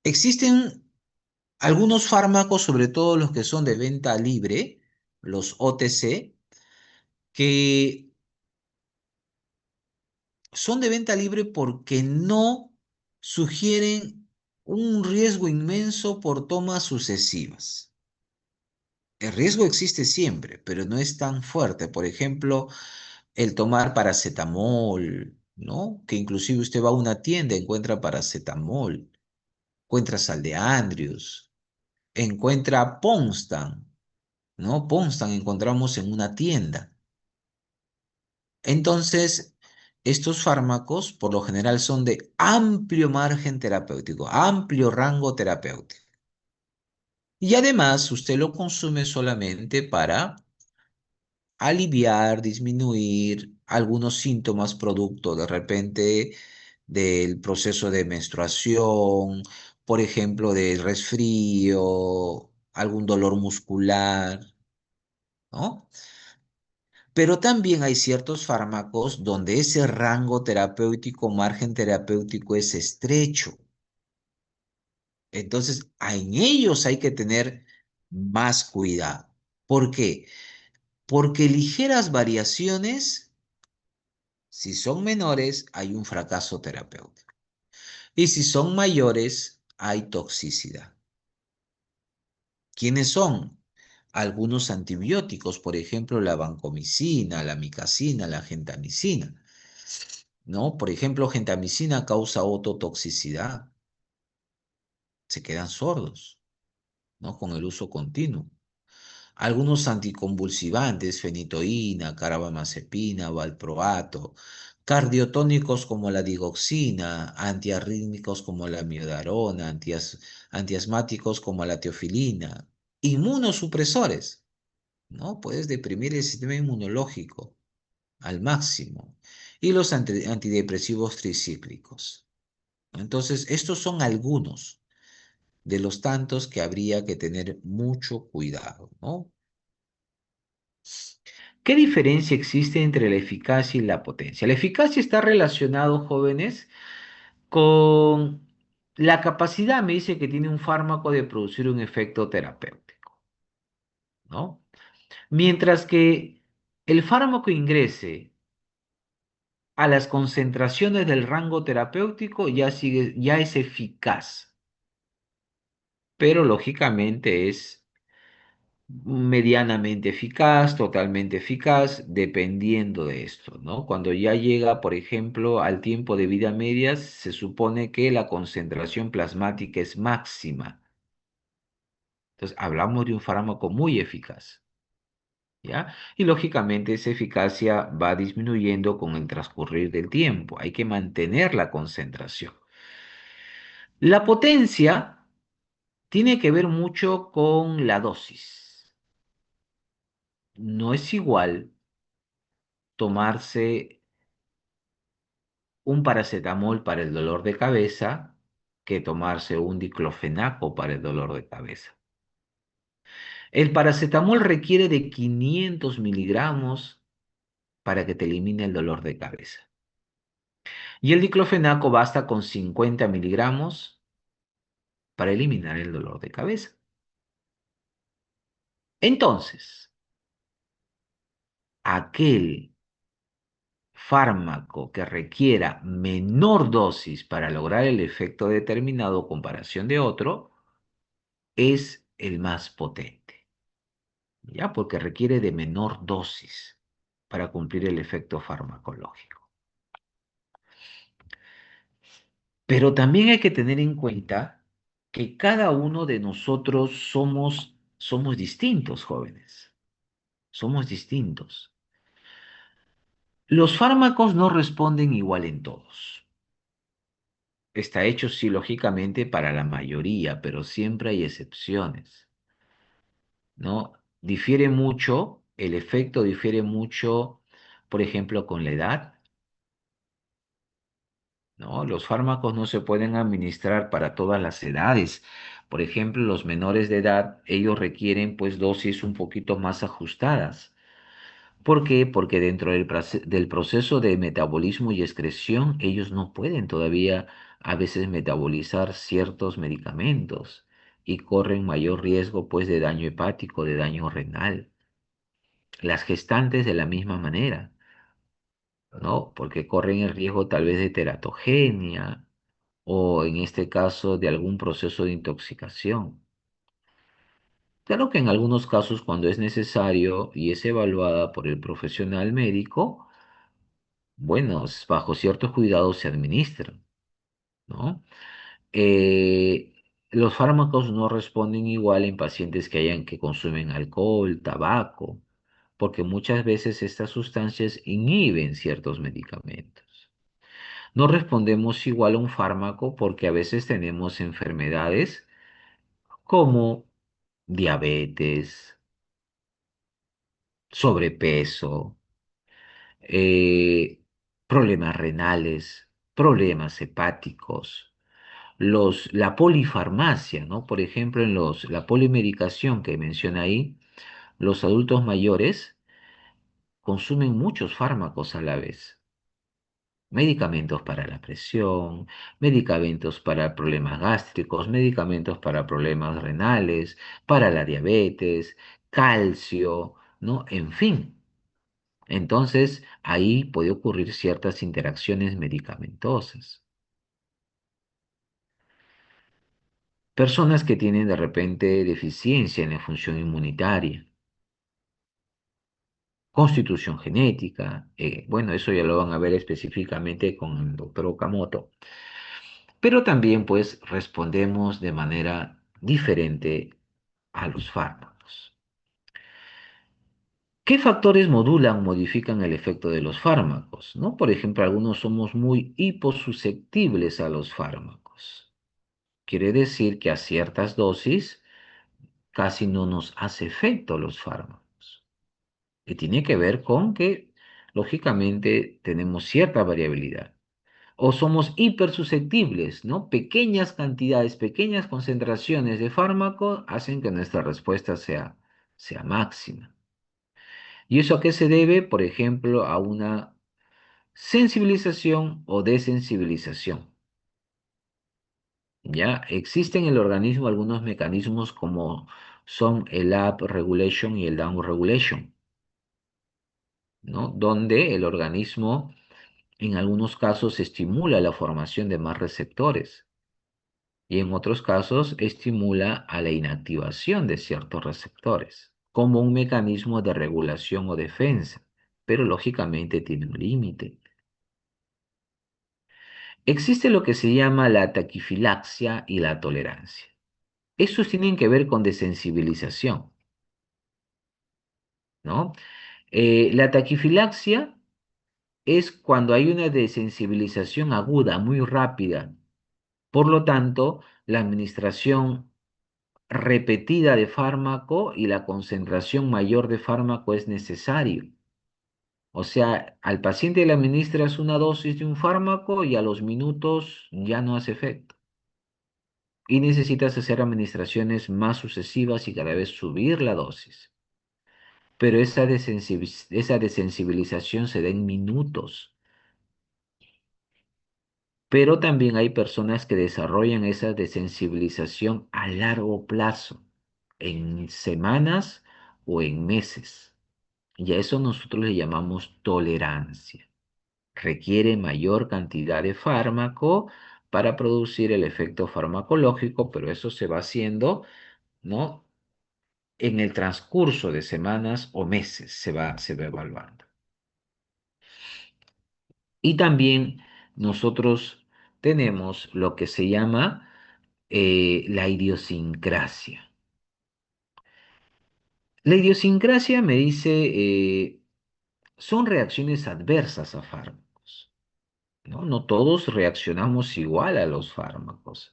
Existen algunos fármacos, sobre todo los que son de venta libre, los OTC, que son de venta libre porque no sugieren un riesgo inmenso por tomas sucesivas. El riesgo existe siempre, pero no es tan fuerte. Por ejemplo, el tomar paracetamol, ¿no? Que inclusive usted va a una tienda, encuentra paracetamol, encuentra sal de Andrews, encuentra Ponstan, ¿no? Ponstan encontramos en una tienda. Entonces, estos fármacos por lo general son de amplio margen terapéutico, amplio rango terapéutico. Y además, usted lo consume solamente para aliviar, disminuir algunos síntomas producto de repente del proceso de menstruación, por ejemplo, del resfrío, algún dolor muscular, ¿no? Pero también hay ciertos fármacos donde ese rango terapéutico, margen terapéutico es estrecho. Entonces, en ellos hay que tener más cuidado. ¿Por qué? Porque ligeras variaciones, si son menores, hay un fracaso terapéutico. Y si son mayores, hay toxicidad. ¿Quiénes son? Algunos antibióticos, por ejemplo, la vancomicina, la micacina, la gentamicina, ¿no? Por ejemplo, gentamicina causa ototoxicidad, se quedan sordos, ¿no? Con el uso continuo. Algunos anticonvulsivantes, fenitoína, carbamazepina, valproato, cardiotónicos como la digoxina, antiarrítmicos como la miodarona, antiasmáticos como la teofilina, inmunosupresores, ¿no? Puedes deprimir el sistema inmunológico al máximo. Y los antidepresivos tricíclicos. Entonces, estos son algunos de los tantos que habría que tener mucho cuidado, ¿no? ¿Qué diferencia existe entre la eficacia y la potencia? La eficacia está relacionado, jóvenes, con la capacidad, me dice que tiene un fármaco de producir un efecto terapéutico, ¿no? Mientras que el fármaco ingrese a las concentraciones del rango terapéutico ya es eficaz, pero lógicamente es medianamente eficaz, totalmente eficaz, dependiendo de esto, ¿no? Cuando ya llega, por ejemplo, al tiempo de vida media, se supone que la concentración plasmática es máxima. Entonces, hablamos de un fármaco muy eficaz, ¿ya? Y lógicamente esa eficacia va disminuyendo con el transcurrir del tiempo. Hay que mantener la concentración. La potencia tiene que ver mucho con la dosis. No es igual tomarse un paracetamol para el dolor de cabeza que tomarse un diclofenaco para el dolor de cabeza. El paracetamol requiere de 500 miligramos para que te elimine el dolor de cabeza. Y el diclofenaco basta con 50 miligramos para eliminar el dolor de cabeza. Entonces, aquel fármaco que requiera menor dosis para lograr el efecto determinado comparación de otro es el más potente, ¿ya? Porque requiere de menor dosis para cumplir el efecto farmacológico. Pero también hay que tener en cuenta que cada uno de nosotros somos distintos, jóvenes. Somos distintos. Los fármacos no responden igual en todos. Está hecho, sí, lógicamente, para la mayoría, pero siempre hay excepciones, ¿no? Difiere mucho, el efecto difiere mucho, por ejemplo, con la edad, ¿no? Los fármacos no se pueden administrar para todas las edades. Por ejemplo, los menores de edad, ellos requieren pues dosis un poquito más ajustadas. ¿Por qué? Porque dentro del proceso de metabolismo y excreción, ellos no pueden todavía a veces metabolizar ciertos medicamentos y corren mayor riesgo pues de daño hepático, de daño renal. Las gestantes de la misma manera, ¿no? Porque corren el riesgo tal vez de teratogenia o en este caso de algún proceso de intoxicación. Claro que en algunos casos cuando es necesario y es evaluada por el profesional médico, bueno, bajo ciertos cuidados se administran, ¿no? Eh, Los fármacos no responden igual en pacientes que consumen alcohol, tabaco, porque muchas veces estas sustancias inhiben ciertos medicamentos. No respondemos igual a un fármaco porque a veces tenemos enfermedades como diabetes, sobrepeso, eh, problemas renales, problemas hepáticos, la polifarmacia, ¿no? Por ejemplo, la polimedicación que menciona ahí, los adultos mayores consumen muchos fármacos a la vez. Medicamentos para la presión, medicamentos para problemas gástricos, medicamentos para problemas renales, para la diabetes, calcio, ¿no? En fin. Entonces, ahí puede ocurrir ciertas interacciones medicamentosas. Personas que tienen de repente deficiencia en la función inmunitaria, constitución genética, bueno, eso ya lo van a ver específicamente con el doctor Okamoto, pero también pues respondemos de manera diferente a los fármacos. ¿Qué factores modulan, modifican el efecto de los fármacos? ¿No? Por ejemplo, algunos somos muy hiposusceptibles a los fármacos. Quiere decir que a ciertas dosis casi no nos hace efecto los fármacos. Y tiene que ver con que, lógicamente, tenemos cierta variabilidad. O somos hipersusceptibles, ¿no? Pequeñas cantidades, pequeñas concentraciones de fármaco hacen que nuestra respuesta sea máxima. ¿Y eso a qué se debe? Por ejemplo, a una sensibilización o desensibilización. ¿Ya? Existen en el organismo algunos mecanismos como son el up regulation y el down regulation, ¿no? Donde el organismo en algunos casos estimula la formación de más receptores y en otros casos estimula a la inactivación de ciertos receptores, como un mecanismo de regulación o defensa, pero lógicamente tiene un límite. Existe lo que se llama la taquifilaxia y la tolerancia. Estos tienen que ver con desensibilización, ¿no? La taquifilaxia es cuando hay una desensibilización aguda, muy rápida. Por lo tanto, la administración repetida de fármaco y la concentración mayor de fármaco es necesario. O sea, al paciente le administras una dosis de un fármaco y a los minutos ya no hace efecto. Y necesitas hacer administraciones más sucesivas y cada vez subir la dosis. Pero esa desensibilización se da en minutos. Pero también hay personas que desarrollan esa desensibilización a largo plazo, en semanas o en meses. Y a eso nosotros le llamamos tolerancia. Requiere mayor cantidad de fármaco para producir el efecto farmacológico, pero eso se va haciendo, ¿no? En el transcurso de semanas o meses se va evaluando. Y también nosotros tenemos lo que se llama la idiosincrasia. La idiosincrasia me dice, son reacciones adversas a fármacos, ¿no? No todos reaccionamos igual a los fármacos.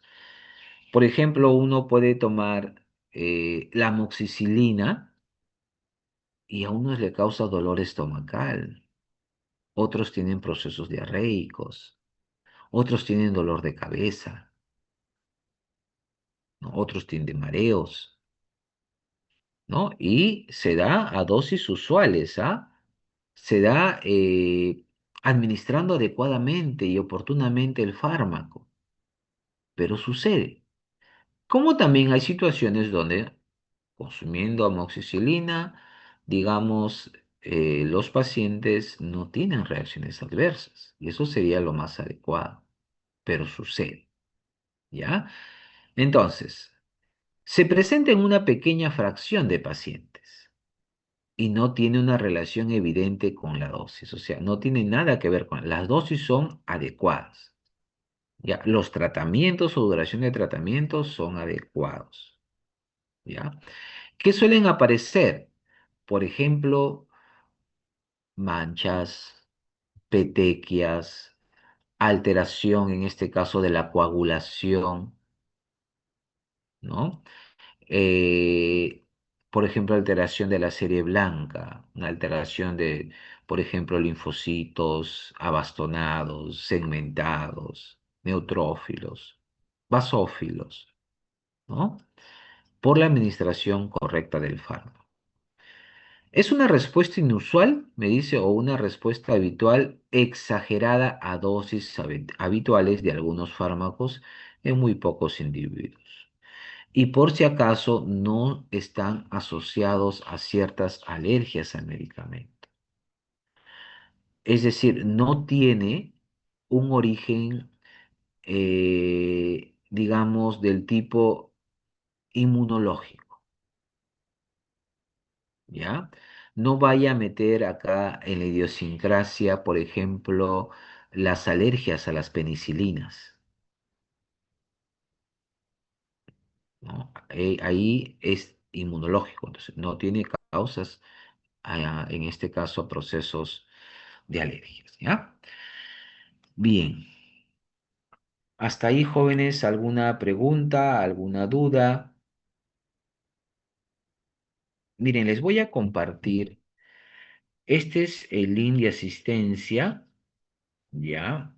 Por ejemplo, uno puede tomar la amoxicilina y a unos le causa dolor estomacal, otros tienen procesos diarreicos, otros tienen dolor de cabeza, ¿no? Otros tienen mareos, ¿no? Y se da a dosis usuales, ¿ah? Se da administrando adecuadamente y oportunamente el fármaco, pero sucede. Como también hay situaciones donde consumiendo amoxicilina, digamos, los pacientes no tienen reacciones adversas y eso sería lo más adecuado, pero sucede, ¿ya? Entonces, se presenta en una pequeña fracción de pacientes y no tiene una relación evidente con la dosis, o sea, no tiene nada que ver con las dosis son adecuadas. ¿Ya? Los tratamientos o duración de tratamientos son adecuados. ¿Ya? ¿Qué suelen aparecer? Por ejemplo, manchas, petequias, alteración, en este caso de la coagulación, ¿no? Eh, por ejemplo, alteración de la serie blanca, una alteración de, por ejemplo, linfocitos abastonados, segmentados, neutrófilos, basófilos, ¿no? Por la administración correcta del fármaco. ¿Es una respuesta inusual, me dice, o una respuesta habitual exagerada a dosis habituales de algunos fármacos en muy pocos individuos? Y por si acaso no están asociados a ciertas alergias al medicamento. Es decir, no tiene un origen, digamos, del tipo inmunológico, ¿ya? No vaya a meter acá en la idiosincrasia, por ejemplo, las alergias a las penicilinas, ¿no? Ahí es inmunológico, entonces no tiene causas, en este caso, a procesos de alergias, ¿ya? Bien, hasta ahí, jóvenes, ¿alguna pregunta, alguna duda? Miren, les voy a compartir. Este es el link de asistencia, ¿ya?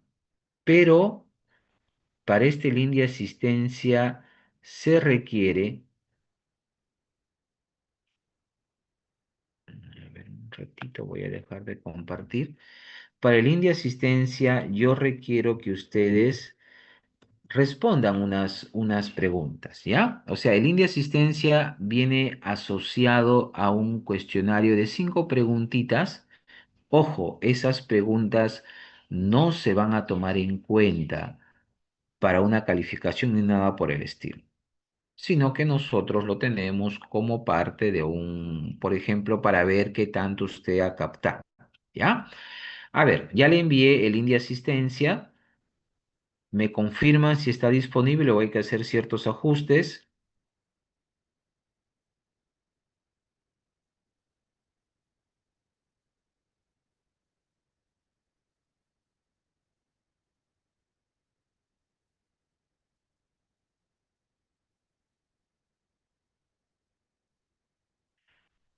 Pero para este link de asistencia se requiere, a ver, un ratito voy a dejar de compartir. Para el link de asistencia yo requiero que ustedes respondan unas preguntas, ¿ya? O sea, el link de asistencia viene asociado a un cuestionario de 5 preguntitas. Ojo, esas preguntas no se van a tomar en cuenta para una calificación ni nada por el estilo, sino que nosotros lo tenemos como parte de un, por ejemplo, para ver qué tanto usted ha captado, ¿ya? A ver, ya le envié el link de asistencia. Me confirman si está disponible o hay que hacer ciertos ajustes.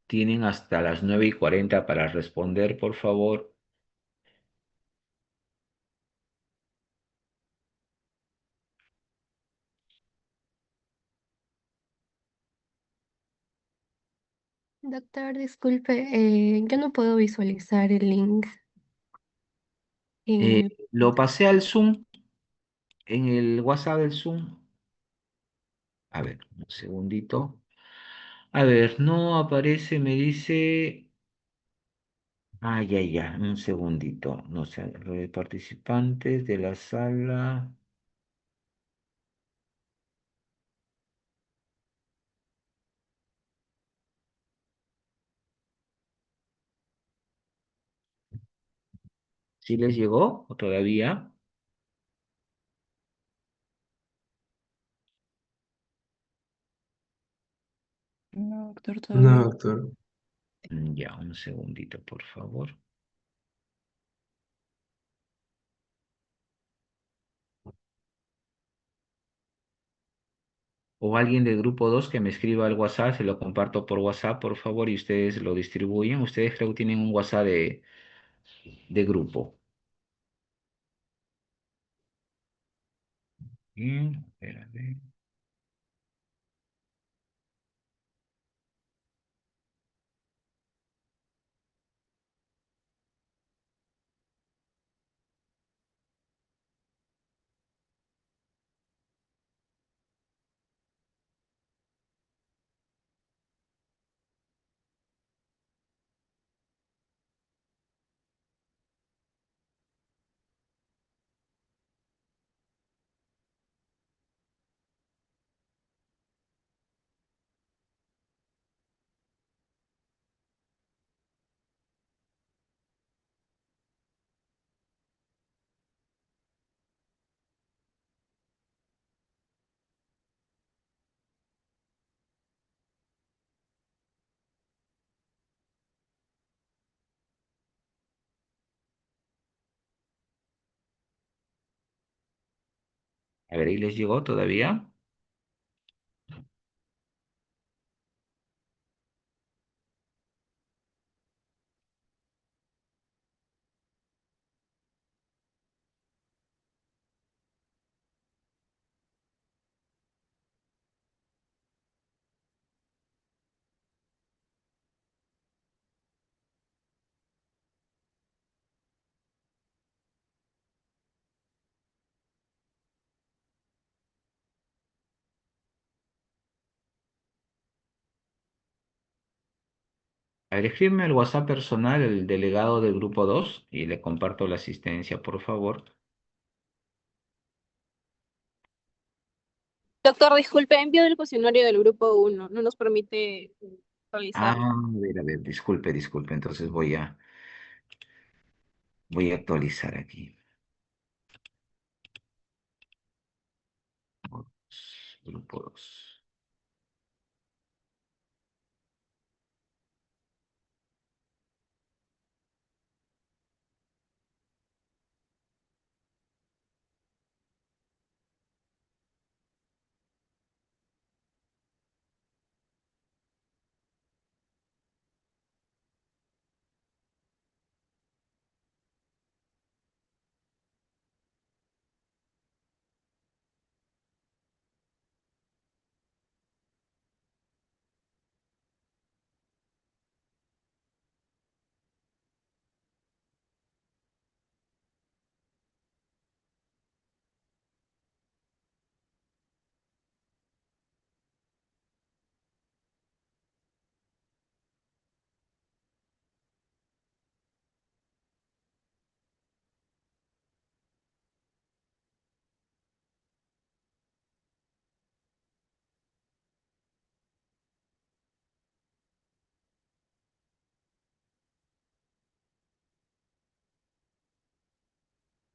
Tienen hasta las 9:40 para responder, por favor. Doctor, disculpe, yo no puedo visualizar el link Eh, en... lo pasé al Zoom, en el WhatsApp del Zoom. A ver, un segundito. A ver, no aparece, me dice. Ah, ya, ya, un segundito. No sé, participantes de la sala. ¿Sí les llegó o todavía? No, doctor, No, todavía. doctor. Ya, un segundito, por favor. O alguien del grupo 2 que me escriba al WhatsApp, se lo comparto por WhatsApp, por favor, y ustedes lo distribuyen. Ustedes creo que tienen un WhatsApp de grupo. Bien, espérame. A ver, ¿ahí les llegó todavía? A ver, escríbeme al WhatsApp personal el delegado del grupo 2 y le comparto la asistencia, por favor. Doctor, disculpe, envío el cuestionario del grupo uno. No nos permite realizarlo. A ver, disculpe. Entonces voy a actualizar aquí. Grupo 2.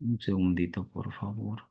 Un segundito, por favor.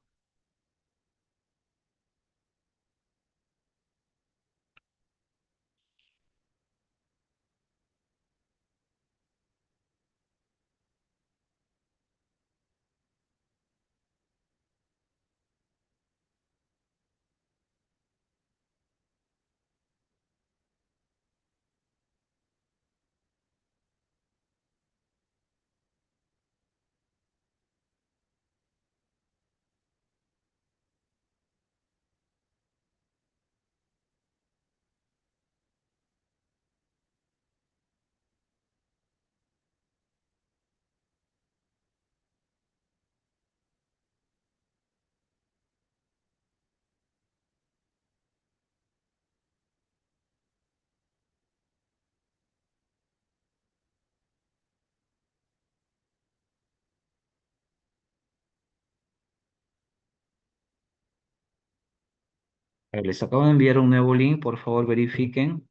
A ver, les acabo de enviar un nuevo link, por favor verifiquen.